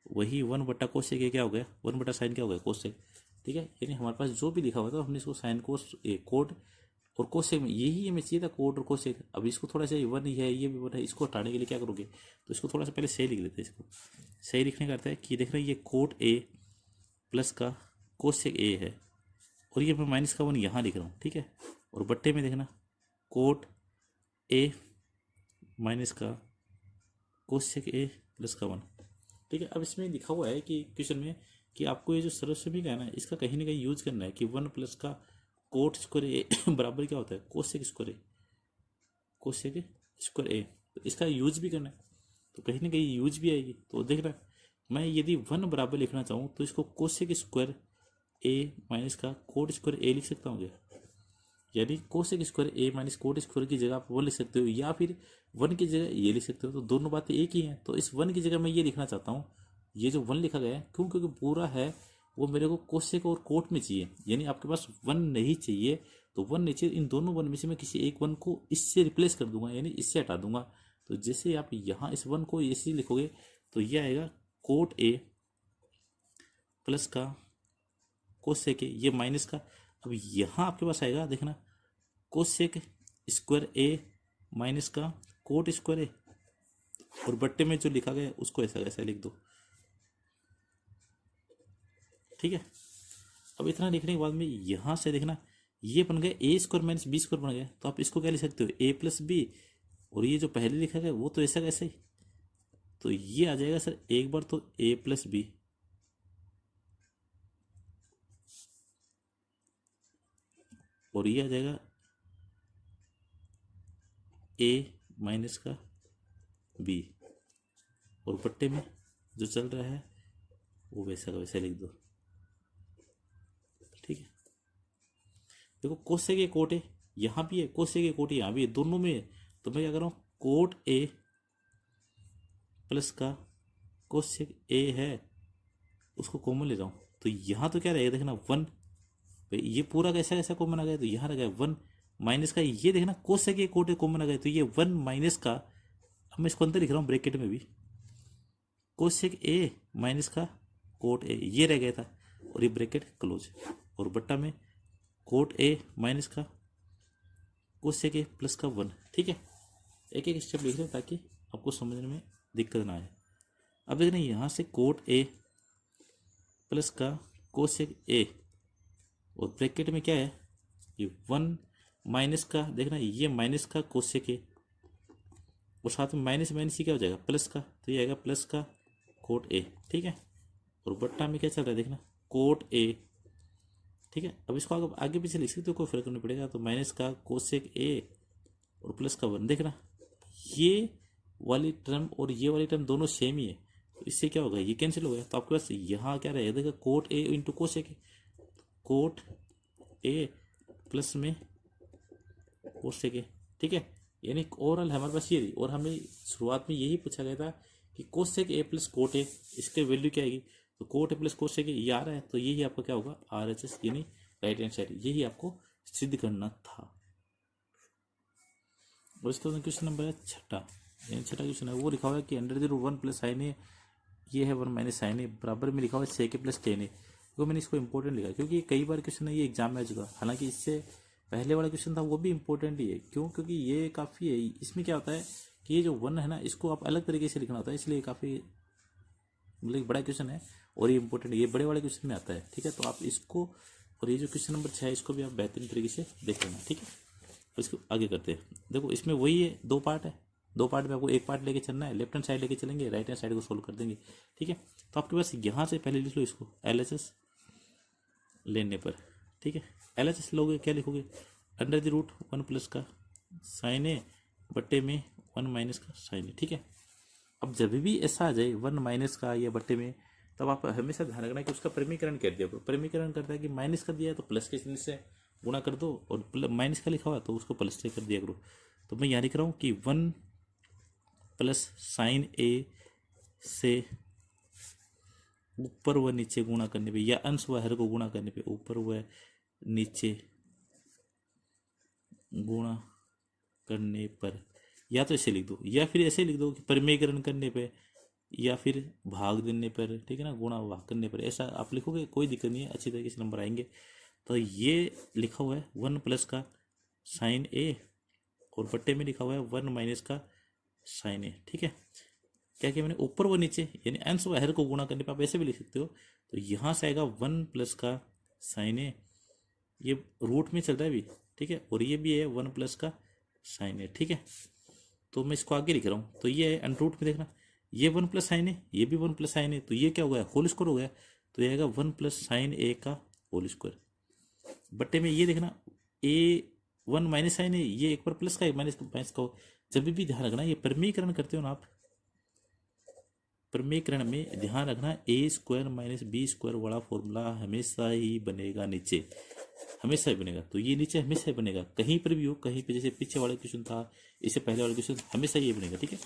वही 1 बटा कोसेक ए क्या हो गया 1 बटा साइन क्या हो गया कोसेक, ठीक है। यानी हमारे पास जो भी लिखा हुआ था हमने इसको साइन कोस ए कोट और कोसेक में यही हमें चाहिए था कोट और कोसेक। अब इसको थोड़ा सा 1 ही है ये भी 1 है, इसको हटाने के लिए क्या करोगे, तो इसको थोड़ा सा पहले सही लिख लेते हैं। इसको सही लिखने का अर्थ है कि देख रहे हैं ये कोट ए प्लस का कोसेक ए है, और ये मैं माइनस का 1 यहाँ लिख रहा हूँ, ठीक है। और बट्टे में देखना कोट ए माइनस का कोसेक ए प्लस का 1, ठीक है। अब इसमें लिखा हुआ है कि क्वेश्चन में कि आपको ये जो सर्वसमीकरण है ना इसका कहीं ना कहीं यूज करना है कि 1 प्लस का कोट स्क्वायर ए बराबर क्या होता है कोसेक स्क्वायर ए, कोसेक स्क्वायर ए, तो इसका यूज भी करना है, तो कहीं ना कहीं यूज भी आएगी। तो देखना मैं यदि 1 बराबर लिखना चाहूँ तो इसको कोसेक स्क्वायर ए माइनस का कोट स्क्वायर ए लिख सकता हूँ क्या, यानी cosec square a minus cot square की जगह आप 1 लिख सकते हो, या फिर 1 की जगह ये लिख सकते हो, तो दोनों बातें एक ही हैं। तो इस 1 की जगह मैं ये लिखना चाहता हूँ, ये जो 1 लिखा गया है क्यों, क्योंकि पूरा है वो मेरे को कोसेक और कोट में चाहिए, यानी आपके पास 1 नहीं चाहिए तो 1 नहीं चाहिए, इन दोनों 1 में से मैं किसी एक 1 को इससे रिप्लेस कर दूंगा, यानी इससे हटा दूंगा। तो जैसे आप यहाँ इस 1 को ऐसे लिखोगे तो ये आएगा कोट ए प्लस का कोसेक ए, ये माइनस का, अब यहाँ आपके पास आएगा देखना कोसेक स्क्वायर ए माइनस का कोट स्क्वायर ए, और बट्टे में जो लिखा गया उसको ऐसा ऐसा लिख दो, ठीक है। अब इतना लिखने के बाद में यहाँ से देखना ये बन गया ए स्क्वायर माइनस बी स्क्वायर बन गया, तो आप इसको क्या लिख सकते हो ए प्लस बी, और ये जो पहले लिखा गया वो तो ऐसा कैसे ही, तो ये आ जाएगा सर एक बार तो ए प्लस बी, और ये आ जाएगा ए माइनस का बी, और बट्टे में जो चल रहा है वो वैसा का वैसा लिख दो, ठीक है। देखो कोसेक ए कोट ए यहाँ भी है, कोसेक ए कोट ए यहाँ भी है, दोनों में है। तो मैं क्या कर रहा हूँ कोट ए प्लस का कोसेक ए है उसको कॉमन ले रहा हूँ, तो यहाँ तो क्या रहेगा देखना 1, ये पूरा कैसा कैसा कॉमन आ गया, तो यहाँ रहेगा 1 माइनस का, ये देखना cosec A cot A common आ गया, तो ये 1 माइनस का, अब मैं इसको अंदर लिख रहा हूँ ब्रैकेट में भी कोसेक ए माइनस का कोट ए, ये रह गया था, और ये ब्रैकेट क्लोज, और बट्टा में कोट ए माइनस का कोसेक ए प्लस का 1, ठीक है। एक एक स्टेप लिख रहे हैं ताकि आपको समझने में दिक्कत ना आए। अब देखना यहाँ से कोट ए प्लस का कोसेक ए, और ब्रैकेट में क्या है ये 1 माइनस का, देखना ये माइनस का कोसेक ए, और साथ में माइनस माइनस ही क्या हो जाएगा प्लस का, तो ये आएगा प्लस का कोट ए, ठीक है। और बट्टा में क्या चल रहा है देखना कोट ए ठीक है। अब इसको आगे आगे पीछे लिख सकते हो, कोई फर्क नहीं पड़ेगा। तो माइनस का कोसेक ए और प्लस का 1, देखना ये वाली टर्म और ये वाली टर्म दोनों सेम ही है, तो इससे क्या होगा, ये कैंसिल हो गया। तो आपके पास यहाँ क्या रहेगा, देखो cot A into cosec A, cot A plus में कोसेक ए, ठीक है। यानी ओवरऑल हमारे पास ये रही, और हमें शुरुआत में यही पूछा गया था कि cosec A plus cot A, इसके वैल्यू क्या आएगी, तो कोट ए प्लस कोसेक ए ये आ रहा है, तो यही आपका क्या होगा RHS, यानी राइट हैंड साइड, यही आपको सिद्ध करना था। और इसके बाद क्वेश्चन नंबर है छठा, यानी छठा क्वेश्चन है, वो लिखा हुआ है कि under the root 1 plus sine A, ये है 1 माइनस साइन ए, बराबर में लिखा हुआ है सेक ए प्लस टेन ए। तो मैंने इसको इंपॉर्टेंट लिखा क्योंकि कई बार क्वेश्चन है ये एग्जाम में आ चुका, हालांकि इससे पहले वाला क्वेश्चन था वो भी इंपॉर्टेंट ही है। क्यों, क्योंकि ये काफ़ी है, इसमें क्या होता है कि ये जो 1 है ना, इसको आप अलग तरीके से लिखना होता है, इसलिए काफ़ी मतलब बड़ा क्वेश्चन है और ये इंपॉर्टेंट, ये बड़े वाले क्वेश्चन में आता है, ठीक है। तो आप इसको, और ये जो क्वेश्चन नंबर 6 है इसको भी आप बेहतरीन तरीके से देख लेना, ठीक है। तो इसको आगे करते हैं। देखो इसमें वही है, 2 पार्ट है, 2 पार्ट में आपको एक पार्ट लेके चलना है, लेफ्ट हैंड साइड लेके चलेंगे, राइट हैंड साइड को सोल्व कर देंगे, ठीक है। तो आपके पास यहाँ से पहले लिख लो इसको LHS लेने पर, ठीक है। LHS लोगे क्या लिखोगे, अंडर द रूट 1 प्लस का साइन ए बट्टे में 1 माइनस का साइन ए, ठीक है। अब जब भी ऐसा आ जाए 1 माइनस का या बट्टे में, तब आप हमेशा ध्यान रखना कि उसका परिमीकरण कर दिया करो। परिमीकरण करता है कि माइनस का दिया है तो प्लस के चिन्ह से गुणा कर दो, और माइनस का लिखा हुआ तो उसको प्लस से कर दिया करो। तो मैं यहाँ लिख रहा हूँ कि 1 प्लस साइन ए से ऊपर व नीचे गुणा करने पे, या अंश व हर को गुणा करने पे, ऊपर व नीचे गुणा करने पर, या तो ऐसे लिख दो या फिर ऐसे लिख दो कि परिमेयकरण करने पे या फिर भाग देने पर, ठीक है ना, गुणा भाग करने पर, ऐसा आप लिखोगे कोई दिक्कत नहीं है, अच्छी तरीके से नंबर आएंगे। तो ये लिखा हुआ है 1 प्लस का साइन ए, और बट्टे में लिखा हुआ है 1 माइनस का साइन ए, ठीक है। क्या किया मैंने, ऊपर व नीचे यानी अंश व हर को गुणा करने पर आप ऐसे भी लिख सकते हो। तो यहाँ से आएगा 1 प्लस का साइन ए, ये रूट में चल रहा है अभी, ठीक है, और ये भी है 1 प्लस का साइन ए, ठीक है। तो मैं इसको आगे लिख रहा हूँ, तो ये है अंडर रूट में, देखना ये 1 प्लस साइन ए, ये भी 1 प्लस साइन ए, तो ये क्या हो गया, होल स्क्वायर हो गया। तो ये आएगा 1 प्लस साइन ए का होल स्क्वायर, बट्टे में ये देखना ए 1 माइनस साइन ए, ये एक बार प्लस का एक माइनस का हो। जब भी ध्यान रखना ये परिमेयकरण करते हो ना आप, परिमेयकरण में ध्यान रखना ए स्क्वायर माइनस बी स्क्वायर वाला फॉर्मूला हमेशा ही बनेगा नीचे, हमेशा ही बनेगा। तो ये नीचे हमेशा ही बनेगा, कहीं पर भी हो, कहीं पे, जैसे पीछे वाला क्वेश्चन था, इससे पहले वाला क्वेश्चन, हमेशा ये बनेगा, ठीक है।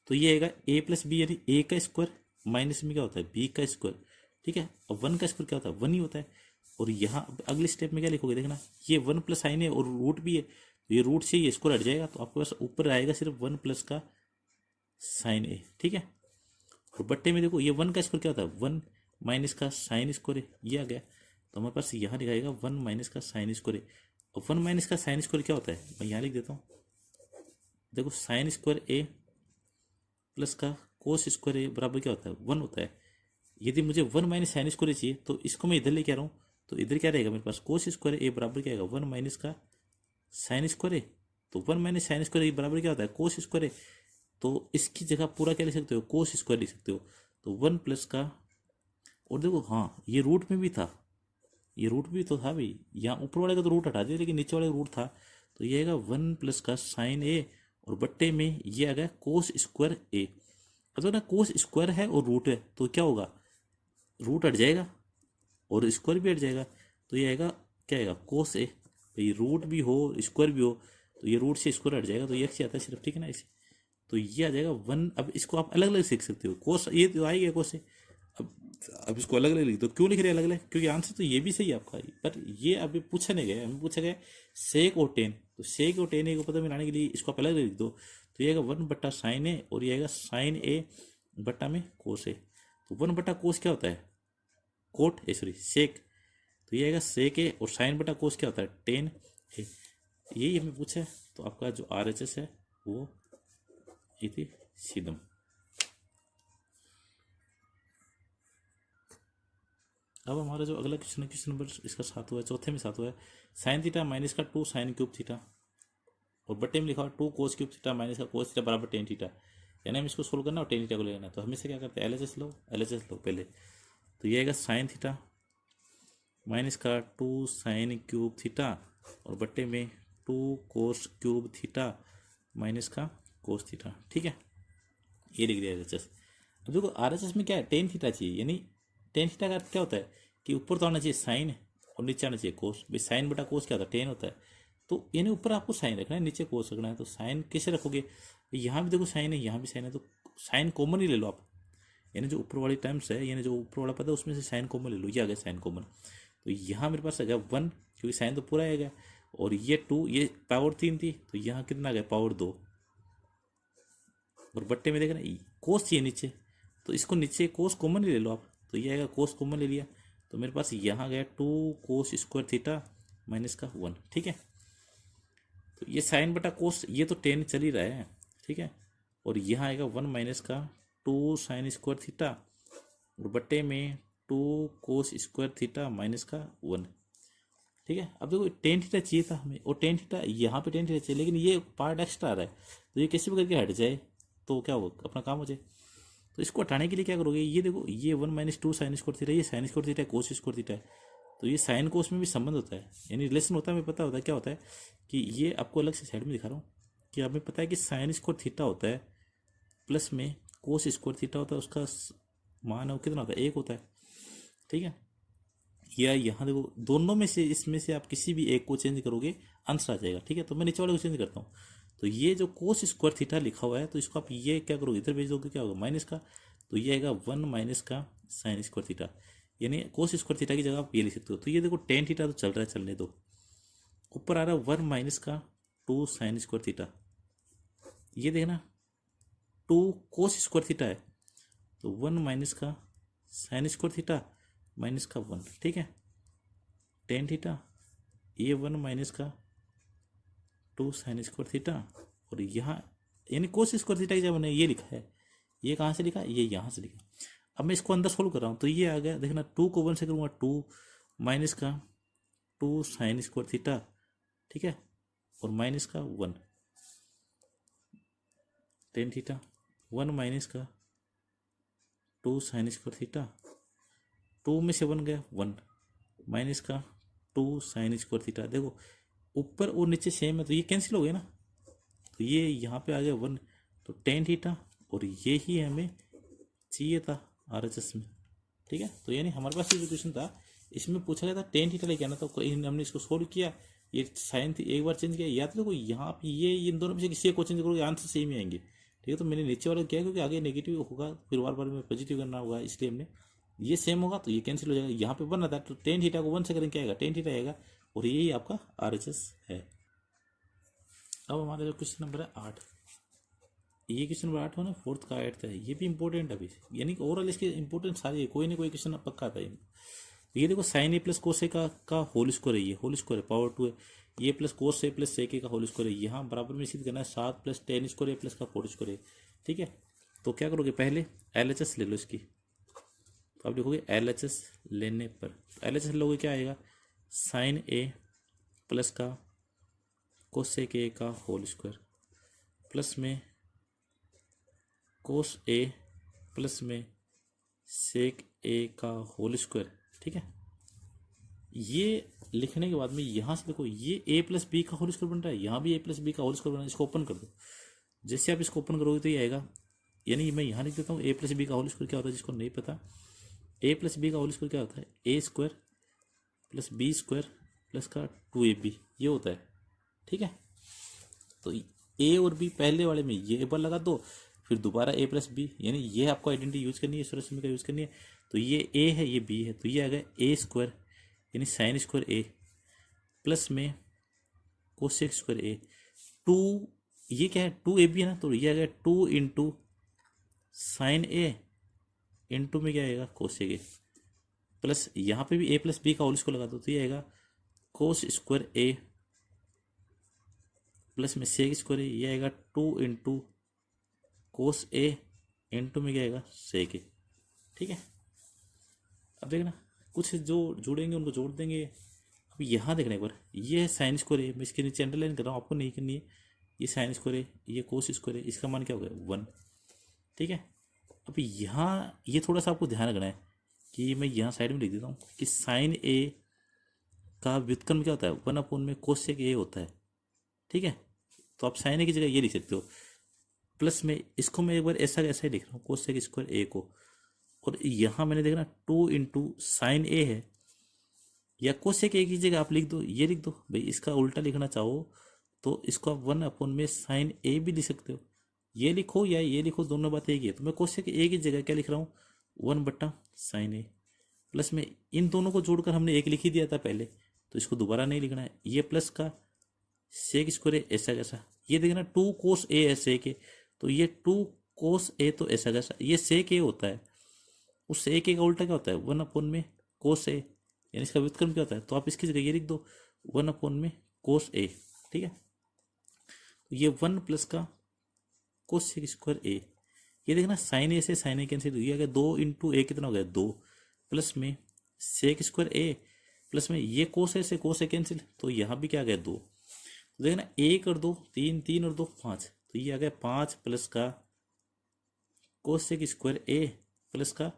तो ये आएगा ए प्लस बी, यानी ए का स्क्वायर माइनस में क्या होता है बी का स्क्वायर, ठीक है। अब 1 का स्क्वायर क्या होता है 1 ही होता है। और यहाँ अगले स्टेप में क्या लिखोगे, देखना ये 1 प्लस साइन है और रूट भी है, तो ये रूट से ये स्क्वायर हट जाएगा, तो आपके पास ऊपर आएगा सिर्फ 1 प्लस का साइन ए, ठीक है। और बट्टे में देखो ये 1 का स्क्वायर क्या होता है 1 माइनस का साइन स्क्वायर है, ये आ गया। तो हमारे पास यहाँ लिखाएगा 1 माइनस का साइन स्क्वायर है। और 1 माइनस का साइन स्क्वायर क्या होता है, मैं यहाँ लिख देता हूँ, देखो साइन स्क्वायर ए प्लस का कोस स्क्वायर ए बराबर क्या होता है 1 होता है। यदि मुझे 1 माइनस साइन स्क्वायर चाहिए तो इसको मैं इधर लेके आ रहा हूँ, तो इधर क्या रहेगा मेरे पास कोस स्क्वायर ए बराबर क्या आएगा 1 माइनस का साइन स्क्वायर ए। तो 1 माइनस साइन स्क्वायर ए बराबर क्या होता है कोस स्क्वायर ए, तो इसकी जगह पूरा क्या लिख सकते हो कोस स्क्वायर लिख सकते हो। तो 1 प्लस का, और देखो हाँ ये रूट में भी था, ये रूट भी तो था भाई, यहाँ ऊपर वाले का तो रूट हटा दिया लेकिन नीचे वाले का रूट था। तो ये आएगा 1 प्लस का साइन ए, और बट्टे में ये आ गया कोस स्क्वायर ए। अगर ना कोस स्क्वायर है और रूट है तो क्या होगा, रूट हट जाएगा और स्क्वायर भी हट जाएगा, तो ये आएगा क्या आएगा कोस ए। भाई रूट भी हो स्क्वायर भी हो तो ये रूट से स्क्वायर हट जाएगा, तो ये आता है सिर्फ, ठीक है ना इसे। तो ये आ जाएगा 1। अब इसको आप अलग अलग सीख सकते हो, कोस ये तो आएगा कोस से, अब इसको अलग अलग लिख दो। क्यों लिख रहे हैं अलग अलग, क्योंकि आंसर तो ये भी सही है आपका, पर ये अभी पूछा नहीं गया, हमें पूछा गया सेक और टेन, तो सेक और टेन ए को पता मिलाने के लिए इसको आप अलग लिख दो। तो ये आएगा 1 बट्टा साइन ए, और ये आएगा साइन ए बट्टा में कोस ए। तो 1 बट्टा कोस क्या होता है कोट ए, सॉरी सेक, तो ये आएगा सेक ए, और साइन बटा कोस क्या होता है टेन ए। यही हमें पूछा है, तो आपका जो RHS है वो इति सीधम। अब हमारा जो अगला क्वेश्चन है, क्वेश्चन नंबर इसका 7वां है, चौथे में 7वां है, साइन थीटा माइनस का 2 साइन क्यूब थीटा, और बट्टे में लिखा हुआ 2 कोस क्यूब थीटा माइनस का कोस थीटा बराबर टेन थीटा। यानी हम इसको सोल्व करना और टेन थीटा को लेना। तो हमेशा क्या करते हैं LHS लो पहले। तो ये आएगा साइन थीटा माइनस का 2 साइन क्यूब थीटा और बट्टे में 2 कोस क्यूब थीटा माइनस का कोस थीटा। ठीक है, ये लिख दिया RHS। अब देखो RHS में क्या है, टेन थीटा चाहिए, यानी टेन थीटा का अर्थ क्या होता है कि ऊपर तो आना चाहिए साइन और नीचे आना चाहिए कोस। भाई साइन बटा कोस क्या होता है, टेन होता है। तो यानी ऊपर आपको साइन रखना है, नीचे कोस रखना है। तो साइन कैसे रखोगे, यहाँ भी देखो साइन है, यहाँ भी साइन है, तो साइन कॉमन ही ले लो आप। यानी जो ऊपर वाली टर्म्स है, यानी जो ऊपर वाला पद है उसमें से साइन कॉमन ले लो, ये आ गया साइन कॉमन। तो यहाँ मेरे पास आ गया 1, क्योंकि साइन तो पूरा आ गया, और ये 2, ये पावर 3 थी, तो यहाँ कितना आ गया पावर 2। और बट्टे में देखना कोस चाहिए नीचे, तो इसको नीचे कोस कॉमन ही ले लो आप। तो ये आएगा कोस कॉमन ले लिया, तो मेरे पास यहाँ गया 2 कोस स्क्वायर थीटा माइनस का 1। ठीक है, तो ये साइन बटा कोस, ये तो टेन चल ही रहा है। ठीक है, और यहाँ आएगा 1 माइनस का 2 साइन स्क्वायर थीटा और बट्टे में 2 कोस स्क्वायर थीटा माइनस का 1। ठीक है, अब देखो टेन थीटा चाहिए था हमें, और टेन थीटा यहाँ पे टेन थीटा चाहिए, लेकिन ये पार्ट एक्स्ट्रा आ रहा है, तो ये कैसे भी करके हट जाए तो क्या हो, अपना काम हो जाए। तो इसको हटाने के लिए क्या करोगे, ये देखो ये 1 माइनस 2 साइन स्क्वायर थीटा, ये साइन स्क्वायर थीटा है, कोस स्क्वायर थीटा है, तो ये साइन कोस में भी संबंध होता है, यानी रिलेशन होता है। हमें पता होता है क्या होता है कि ये आपको अलग से साइड में दिखा रहा हूँ कि हमें पता है कि साइन स्क्वायर थीटा होता है प्लस में कोस स्क्वायर थीटा होता है, उसका मान है वो कितना होता है, 1 होता है। ठीक है, या यहाँ देखो दोनों में से, इसमें से आप किसी भी एक को चेंज करोगे आंसर आ जाएगा। ठीक है, तो मैं नीचे वाले को चेंज करता हूँ। तो ये जो कोस स्क्वायर थीटा लिखा हुआ है, तो इसको आप ये क्या करोगे, इधर भेज दोगे, क्या होगा माइनस का, तो ये आएगा 1 माइनस का साइन स्क्वायर थीटा, यानी कोस स्क्वायर थीटा की जगह आप ये लिख सकते हो। तो ये देखो टेन थीटा तो चल रहा है, चलने दो। ऊपर आ रहा है 1 माइनस का 2 साइन स्क्वायर थीटा, ये देखना 2 कोस स्क्वायर थीटा है, तो 1 माइनस का साइन स्क्वायर थीटा माइनस का 1। ठीक है, टेन थीटा, ये 1 माइनस का 2 साइन स्क्वायर थीटा, और यहाँ यानी कोस स्क्वायर थीटा की जब मैंने ये लिखा है, ये कहाँ से लिखा, ये यहाँ से लिखा। अब मैं इसको अंदर सोल्व कर रहा हूँ, तो ये आ गया, देखना 2 को 1 से करूँगा 2 माइनस का 2 साइन स्क्वायर थीटा। ठीक है, और माइनस का 1 टेन थीटा, 1 माइनस का 2 साइन स्क्वायर थीटा, 2 में से 1 गया 1 माइनस का 2 साइन स्क्वायर थीटा। देखो ऊपर और नीचे सेम है, तो ये कैंसिल हो गया ना, तो ये यहाँ पे आ गया 1, तो टेन थीटा, और ये ही हमें चाहिए था RHS में। ठीक है, तो यानी हमारे पास ये जो क्वेश्चन था, इसमें पूछा गया था टेन थीटा लेके आना, तो हमने इसको सोल्व किया, ये साइन थी एक बार चेंज किया, या तो देखो यहाँ पे ये इन दोनों में से किसी को चेंज करोगे आंसर सेम ही आएंगे। ठीक है, तो मैंने नीचे वाला किया क्योंकि आगे नेगेटिव होगा, फिर बार बार में पॉजिटिव करना होगा, इसलिए हमने ये सेम होगा, तो ये कैंसिल हो जाएगा। यहाँ पे 1 आता है, तो टेन थीटा को 1 से करेंगे क्या आएगा, टेन थीटा आएगा, और यही आपका RHS है। अब हमारा जो क्वेश्चन नंबर है 8, ये क्वेश्चन नंबर 8 हो ना, 4th का 8th है, ये भी इंपॉर्टेंट है अभी, यानी ओवरऑल इसके इंपॉर्टेंट सारे है, कोई ना कोई क्वेश्चन पक्का आता है। ये देखो साइन ए प्लस कोस ए का होल स्क्वायर है, ये होल स्क्वायर है, पावर 2 है, ये प्लस कोस ए प्लस सेक ए का होल स्क्वायर है, यहाँ बराबर में सिद्ध करना है 7 प्लस टेन स्क्वायर ए प्लस का 4 स्क्वायर है। ठीक है, तो क्या करोगे, पहले LHS ले लो इसकी, तो आप लिखोगे LHS लेने पर, LHS लोगे क्या आएगा, साइन ए प्लस का कोसेक ए का होल स्क्वायर प्लस में कोस ए प्लस में सेक ए का होल स्क्वायर। ठीक है, ये लिखने के बाद में यहाँ से देखो ये a प्लस बी का होल स्क्वायर बन रहा है, यहाँ भी a प्लस बी का होल स्क्वायर बन रहा है, इसको ओपन कर दो। जैसे आप इसको ओपन करोगे तो ये आएगा, यानी मैं यहाँ लिख देता हूँ a प्लस बी का होल स्क्वायर क्या होता है, जिसको नहीं पता, a प्लस बी का होल स्क्वायर क्या होता है, a square plus B square plus का 2ab, ये होता है। ठीक है, तो a और b पहले वाले में ये एक बार लगा दो, फिर दोबारा a प्लस बी, यानी ये आपको आइडेंटिटी यूज करनी है, सरल समीकरण यूज करनी है। तो ये a है, ये b है, तो ये आ गया a स्क्वायर यानी साइन स्क्वायर a प्लस में कोसेक स्क्वायर a, 2 ये क्या है 2ab है ना, तो ये आ गया 2 इंटू साइन a इंटू में क्या आएगा कोसेक a, प्लस यहाँ पे भी a प्लस बी का होल स्क्वायर लगा दो, तो ये आएगा कोस स्क्वायर a प्लस में सेक स्क्वायर a, ये आएगा 2 इंटू कोस a इंटू में क्या आएगा सेक a। ठीक है, अब देखना कुछ जो जोड़ेंगे उनको जोड़ देंगे। अब यहाँ देखना एक बार, ये है साइन स्क्वायर है, मैं इसके नीचे अंडरलाइन कर रहा हूँ, आपको नहीं करनी है, ये साइन स्क्वायर है, ये कोस स्क्वायर है, इसका मान क्या हो गया 1। ठीक है, अब यहाँ ये थोड़ा सा आपको ध्यान रखना है कि मैं यहाँ साइड में लिख देता हूँ कि साइन ए का व्युत्क्रम क्या होता है, 1 में कोसेक ए होता है, ठीक है। तो आप साइन ए की जगह ये लिख सकते हो, प्लस में इसको मैं एक बार ऐसा ऐसा ही लिख रहा हूँ, कोसेक स्क्वायर ए को, और यहाँ मैंने देखना 2 × साइन ए है, या कोसेक ए की जगह आप लिख दो, ये लिख दो भाई, इसका उल्टा लिखना चाहो तो इसको आप 1/में साइन ए भी लिख सकते हो, ये लिखो या ये लिखो, दोनों बातें एक ही है। तो मैं कोसेक ए की जगह क्या लिख रहा हूँ, 1/साइन ए, प्लस में इन दोनों को जोड़कर हमने एक लिख ही दिया था पहले, तो इसको दोबारा नहीं लिखना है, ये प्लस का सेक स्क्वायर ऐसा कैसा, ये देखना 2 cos ए है सेक ए, तो ये 2 cos ए तो ऐसा कैसा, ये सेक ए होता है, उस सेक ए का उल्टा क्या होता है, 1/कोस ए, यानी इसका व्युत्क्रम क्या होता है, तो आप इसकी जगह ये लिख दो 1/कोस ए, ठीक है। तो ये 1 प्लस का कोसेक स्क्वायर ए, ये देखना साइन ए से साइन ए कैंसिल, ये आ गया 2 × ए कितना हो गया 2, प्लस में सेक स्क्वायर ए, प्लस में ये कोस ए से कोस ए कैंसिल, तो यहाँ भी क्या आ गया 2, तो देखना 1 और 2 3, 3 और 2 5, तो ये आ गया 5 प्लस का कोसेक स्क्वायर ए प्लस का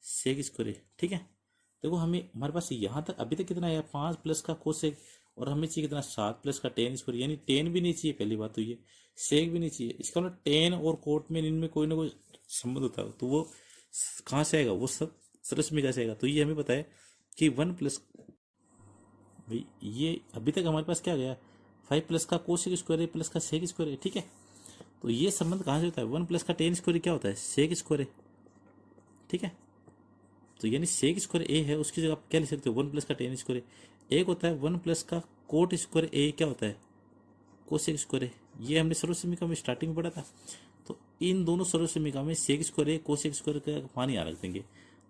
सेक स्क्वायर ए, ठीक है। देखो हमें हमारे पास यहाँ तक अभी तक कितना है, 5 प्लस का कोसेक, और हमें चाहिए कितना 7 प्लस का टेन स्क्वायर, यानी टेन भी नहीं चाहिए, पहली बात तो ये सेक भी नहीं चाहिए, इसका मतलब टेन और कोट में इनमें कोई ना कोई संबंध होता है, तो वो कहाँ से आएगा, वो सब सरसमिका से आएगा। तो ये हमें पता है कि 1 प्लस, भाई ये अभी तक हमारे पास क्या गया, 5 प्लस का कोसेक स्क्वायर ए प्लस का सेक स्क्वायर ए, ठीक है। तो ये संबंध कहाँ से होता है, 1 प्लस का टेन स्क्वायर क्या होता है, सेक स्क्वायर ए, ठीक है। तो यानी सेक स्क्वायर ए है, उसकी जगह आप क्या लिख सकते हो, 1 प्लस का टेन स्क्वायर ए, एक होता है 1 प्लस का कोट स्क्वायर ए क्या होता है, कोसेक स्क्वायर ए, ये हमने सर्वसमीका में स्टार्टिंग में पढ़ा था। तो इन दोनों सर्वसमीका में सेक स्क्वायर ए कोसेक स्क्वायर का मान यहाँ रख देंगे,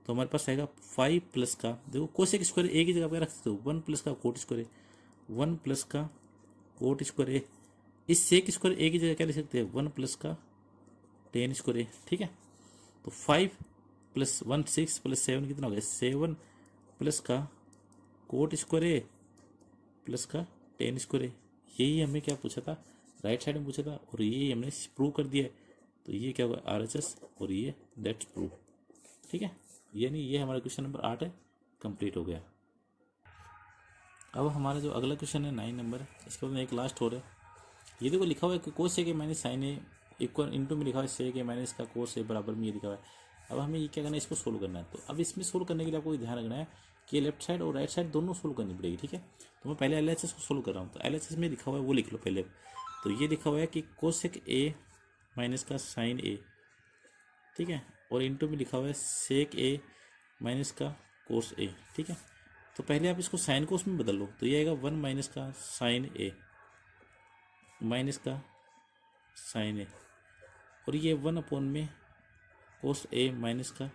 तो हमारे पास आएगा 5 प्लस का, देखो कोसेक स्क्वायर ए की जगह पे रख सकते हो 1 प्लस का कोट स्क्वायर ए, 1 प्लस का कोट स्क्वायर ए, इस सेक स्क्वायर ए की जगह क्या लिख सकते हैं, 1 प्लस का टेन स्क्वायर ए, ठीक है। तो 5 प्लस 1 6 प्लस 7 कितना हो गया, 7 प्लस का कोट स्क्वायर ए प्लस का टेन स्क्वायर ए, यही हमें क्या पूछा था, राइट साइड में पूछा था, और यही हमने प्रूव कर दिया है। तो ये क्या होगा RHS, और ये दैट्स प्रूव, ठीक है। यानी ये हमारा क्वेश्चन नंबर 8 है, कंप्लीट हो गया। अब हमारा जो अगला क्वेश्चन है 9 नंबर, इसके बाद में एक लास्ट हो रहा है, ये देखो लिखा हुआ है कि कोस ए के माइनस साइन ए इक्वल इंटू में लिखा हुआ है सेक ए माइनस का कोस ए बराबर में ये लिखा हुआ है। अब हमें ये क्या करना है, इसको सोल्व करना है। तो अब इसमें सोल्व करने के लिए आपको ध्यान रखना है कि लेफ्ट साइड और राइट साइड दोनों सोल्व करनी पड़ेगी, ठीक है। तो मैं पहले LHS को सोल्व कर रहा हूँ, तो LHS में लिखा हुआ है वो लिख लो पहले। तो ये लिखा हुआ है कि कोसेक ए माइनस का साइन ए, ठीक है, और इंटू में लिखा हुआ है सेक ए माइनस का कोस ए, ठीक है। तो पहले आप इसको साइन कोस में बदल लो, तो ये आएगा 1 माइनस का साइन ए माइनस का साइन ए, और ये 1 में कोस ए माइनस का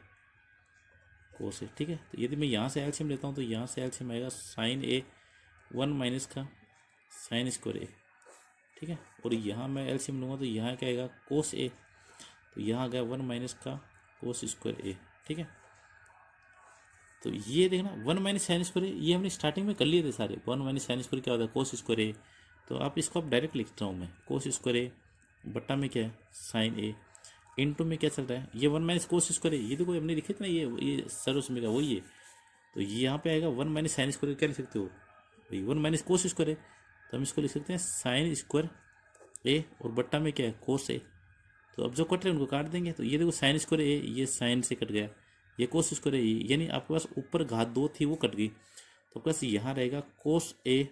कोस ए, ठीक है। तो यदि मैं यहाँ से एलसीएम लेता हूँ, तो यहाँ से एलसीएम आएगा साइन ए 1 माइनस का साइन स्क्वायर ए, ठीक है। और यहाँ मैं एलसीएम लूँगा तो यहाँ क्या आएगा कोस ए, तो यहाँ आ गया 1 माइनस का कोस स्क्वायर ए, ठीक है। तो ये देखना 1 माइनस साइन स्क्वायर ए, ये हमने स्टार्टिंग में कर लिए थे सारे। 1 माइनस साइन स्क्वायर क्या होता है, कोस स्क्वायर ए, तो आप इसको आप डायरेक्ट लिखता हूँ मैं, कोस स्क्वायर ए बट्टा में क्या है साइन ए, इनटू में क्या चल रहा है, ये 1 माइनस कोस स्क्वायर है, ये देखो हमने लिखे थे ना, ये सर्वसमीका वही है। तो ये यहाँ पे आएगा 1 माइनस साइन स्क्वायर, क्या लिख सकते हो भाई 1 माइनस कोस स्क्वायर है, तो हम इसको लिख सकते हैं साइन स्क्वायर ए, और बट्टा में क्या है कोस ए। तो अब जो कट रहे हैं उनको काट देंगे, तो ये देखो साइन स्क्वायर ए, ये साइन से कट गया, ये कोस स्क्वायर ए, यानी आपके पास ऊपर घात 2 थी वो कट गई, तो आपके पास यहाँ रहेगा कोस ए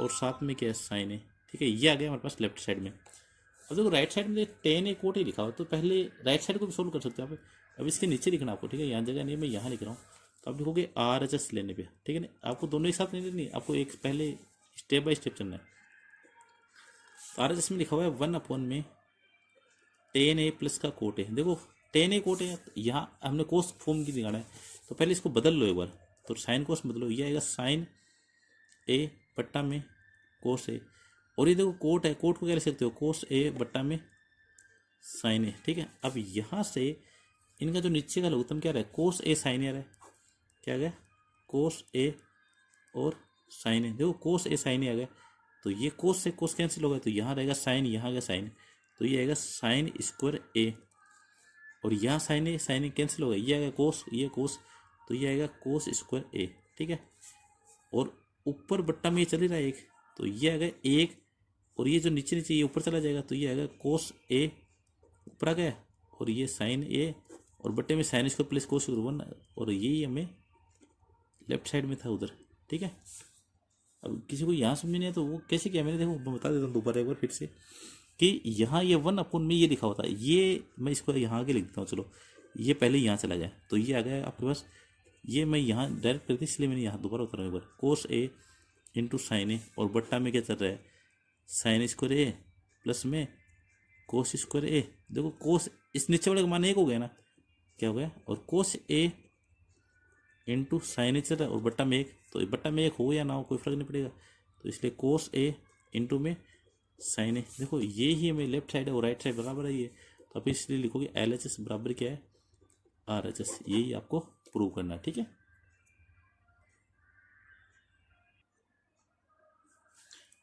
और साथ में क्या है साइन ए, ठीक है। ये आ गया हमारे पास लेफ्ट साइड में। अब देखो राइट साइड में टेन ए कोट ही लिखा हो, तो पहले राइट साइड को भी सोल्व कर सकते हैं आप। अब इसके नीचे लिखना आपको, ठीक है, यहाँ जगह नहीं, मैं यहाँ लिख रहा हूँ, तो आप लिखोगे RHS लेने पे, ठीक है ना। आपको दोनों एक साथ नहीं लेनी, आपको एक पहले स्टेप बाय स्टेप चलना है। तो RHS में लिखा हुआ है 1 में टेन ए प्लस का कोट है, देखो टेन ए कोट है, यहाँ हमने कोस फॉर्म की दिखाना है, तो पहले इसको बदल लो एक बार, तो साइन कोस बदलो, ये आएगा साइन ए बट्टा में कोस ए, और ये देखो कोट है, कोट को क्या लिख सकते हो कोस ए बट्टा में साइन ए, ठीक है। अब यहाँ से इनका जो नीचे का लघुत्तम क्या रहा है, कोस ए साइन ए रहा है, क्या आ गया कोस ए और साइन ए, देखो कोस ए साइन ए आ गया, तो ये कोस से कोस कैंसिल हो गया, तो यहाँ रहेगा साइन, यहाँ आ गया साइन, तो ये आएगा साइन स्क्वायर ए, और यहाँ साइन ए कैंसिल हो गया, ये आएगा कोस, ये कोस, तो ये आएगा कोस स्क्वायर ए, ठीक है। और ऊपर बट्टा में ये चल ही रहा है एक, तो ये आएगा एक, और ये जो नीचे नीचे ये ऊपर चला जाएगा, तो ये आएगा कोस ए ऊपर आ गया, और ये साइन ए, और बट्टे में sine square plus cos square 1, और यही हमें लेफ्ट साइड में था उधर। ठीक है, अब किसी को यहाँ समझ नहीं है तो वो कैसे किया मैंने, देखो मैं बता देता हूँ दोबारा एक बार फिर से, कि यहाँ ये 1 में ये लिखा होता है, ये मैं इसको यहाँ आगे लिख देता हूँ, चलो ये पहले यहाँ चला जाए, तो ये आ गया आपके पास, ये मैं यहाँ डायरेक्ट करती इसलिए मैंने यहाँ दोबारा उतारा एक बार, कोस ए इंटू साइन ए, और बट्टा में क्या चल रहा है, साइन स्क्वायर ए प्लस में कोस स्क्वायर ए। देखो कोस इस नीचे वाले का मान एक हो गया ना, क्या हो गया, और कोस ए इंटू साइन ए चल रहा है, और बट्टा में एक, तो बट्टा में एक हो या ना हो कोई फर्क नहीं पड़ेगा, तो इसलिए कोस ए इंटू में साइन ए। देखो ये ही हमें लेफ्ट साइड है और राइट साइड बराबर है ये, तो आप इसलिए लिखोगे एल एच एस बराबर क्या है, आर एच एस, यही आपको प्रूव करना है। ठीक है,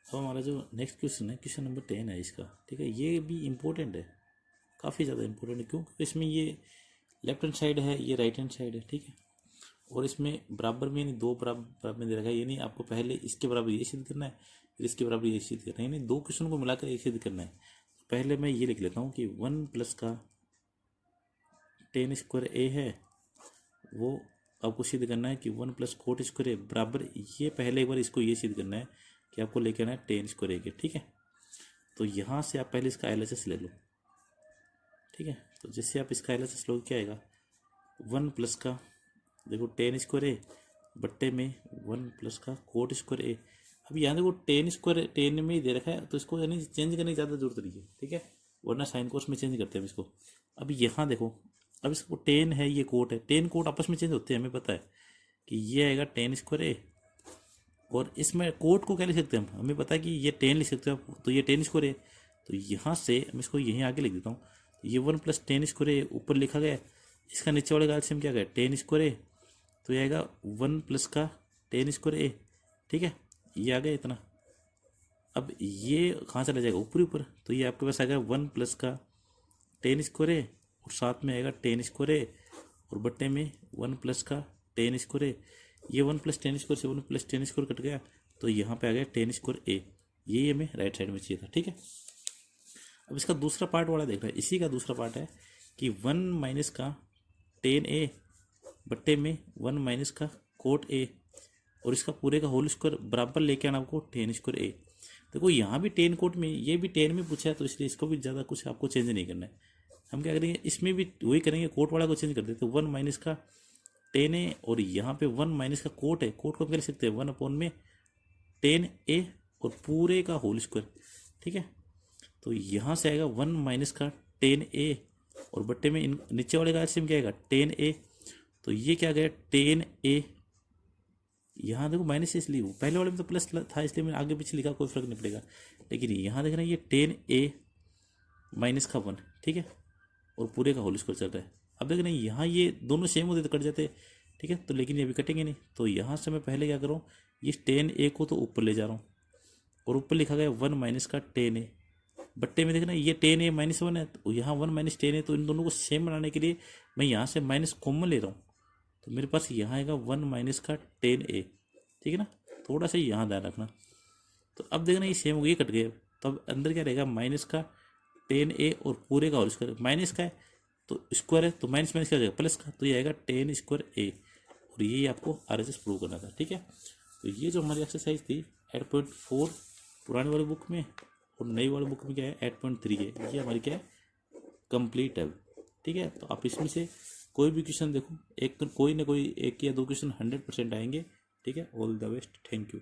अब हमारा जो नेक्स्ट क्वेश्चन है, क्वेश्चन नंबर 10 है इसका। ठीक है, ये भी इम्पोर्टेंट है, काफ़ी ज़्यादा इम्पोर्टेंट है, क्योंकि इसमें ये लेफ्ट हैंड साइड है, ये राइट हैंड साइड है। ठीक है, और इसमें बराबर में यानी दो बराबर में दे रखा है, ये नहीं आपको पहले इसके बराबर ये सिद्ध करना है, फिर इसके बराबर ये सिद्ध करना है, यानी दो क्वेश्चन को मिलाकर एक सिद्ध करना है। पहले मैं ये लिख लेता हूँ कि 1 प्लस का टेन स्क्वायर ए है, वो आपको सिद्ध करना है कि 1 प्लस कोट स्क्वायर ए बराबर, ये पहले एक बार इसको ये सिद्ध करना है कि आपको लेके आना है टेन स्क्वायर ए के। ठीक है, तो यहाँ से आप पहले इसका LHS ले लो। ठीक है, तो जैसे आप इसका LHS लो क्या आएगा, 1 प्लस का देखो टेन स्क्वायर ए बट्टे में 1 प्लस का कोट स्क्वायर ए। अब यहाँ देखो टेन स्क्वायर टेन में ही दे रखा है, तो इसको यानी चेंज करने की ज़्यादा जरूरत नहीं है। ठीक है, वरना साइन कोस में चेंज करते हैं इसको। अब यहाँ देखो, अब इसको टेन है, ये कोट है, टेन कोट आपस में चेंज होते हैं, हमें पता है कि ये आएगा टेन स्क्वायर ए, और इसमें कोट को क्या लिख सकते हैं हम, हमें पता है कि ये टेन लिख सकते हैं, तो ये टेन स्क्वायर ए, तो यहाँ से मैं इसको यहीं आगे लिख देता हूँ, ये 1 प्लस टेन स्क्वायर ए ऊपर लिखा गया, इसका नीचे वाले का एलसीएम क्या गया, टेन स्क्वायर ए, तो ये आएगा 1 प्लस का टेन स्क्वायर ए। ठीक है, ये आ गया इतना। अब ये कहाँ चला जाएगा, ऊपर ऊपर, तो ये आपके पास आ गया 1 प्लस का टेन स्क्वायर ए, और साथ में आएगा टेन स्क्वायर ए, और बट्टे में 1 प्लस का टेन स्क्वायर ए। ये 1 प्लस टेन स्क्वायर से 1 प्लस टेन स्क्वायर कट गया, तो यहाँ पे आ गया टेन स्क्वायर ए, ये हमें राइट साइड में चाहिए था। ठीक है, अब इसका दूसरा पार्ट वाला देख रहा है, इसी का दूसरा पार्ट है कि 1 माइनस का टेन ए बट्टे में 1 माइनस का कोट ए, और इसका पूरे का होल स्क्वायर बराबर लेके आना आपको टेन स्क्वायर ए। देखो यहाँ भी टेन कोट में, ये भी टेन में पूछा है, तो इसलिए इसको भी ज़्यादा कुछ आपको चेंज नहीं करना है। हम क्या करेंगे, इसमें भी वही करेंगे, कोट वाला को चेंज कर देते, तो 1 माइनस का टेन ए, और यहाँ पे 1 माइनस का कोट है, कोट को हम कर सकते हैं 1 अपॉन में टेन ए और पूरे का होल स्क्वायर। ठीक है, तो यहाँ से आएगा 1 माइनस का टेन ए, और बट्टे में नीचे वाले का एलसीएम क्या आएगा, टेन ए, तो ये क्या गया टेन ए, यहाँ देखो माइनस इसलिए, पहले वाले में तो प्लस था इसलिए मैंने आगे पीछे लिखा, कोई फर्क नहीं पड़ेगा, लेकिन यहाँ देख रहे हैं ये टेन ए माइनस का 1। ठीक है, और पूरे का होल स्क्वायर चल रहा है। अब देख रहे हैं यहाँ ये दोनों सेम होते तो कट जाते। ठीक है, तो लेकिन ये भी कटेंगे नहीं, तो यहाँ से मैं पहले क्या करूँ, ये टेन ए को तो ऊपर ले जा रहा हूँ, और ऊपर लिखा गया 1 माइनस का टेन ए, बट्टे में देखना ये टेन ए माइनस 1 है, तो यहाँ 1 माइनस टेन है, तो इन दोनों को सेम बनाने के लिए मैं यहाँ से माइनस कॉमन ले रहा हूँ, तो मेरे पास यहाँ आएगा 1 माइनस का टेन ए। ठीक है ना, थोड़ा सा यहाँ ध्यान रखना। तो अब देखना ये सेम हो गए, कट गए, तो अब अंदर क्या रहेगा, माइनस का टेन ए और पूरे का होल स्क्वायर, माइनस का है तो स्क्वायर है, तो माइनस माइनस क्या हो जाएगा, प्लस का, तो ये आएगा टेन स्क्वायर ए, और ये आपको RHS प्रूव करना था। ठीक है, तो ये जो हमारी एक्सरसाइज थी 8.4 पुराने वाली बुक में, और नई वाली बुक में क्या है 8.3 है, ये हमारी क्या है कंप्लीट है। ठीक है, तो आप इसमें से कोई भी क्वेश्चन देखो, एक तो कोई ना कोई एक या दो क्वेश्चन 100% आएंगे। ठीक है, all the best, thank you.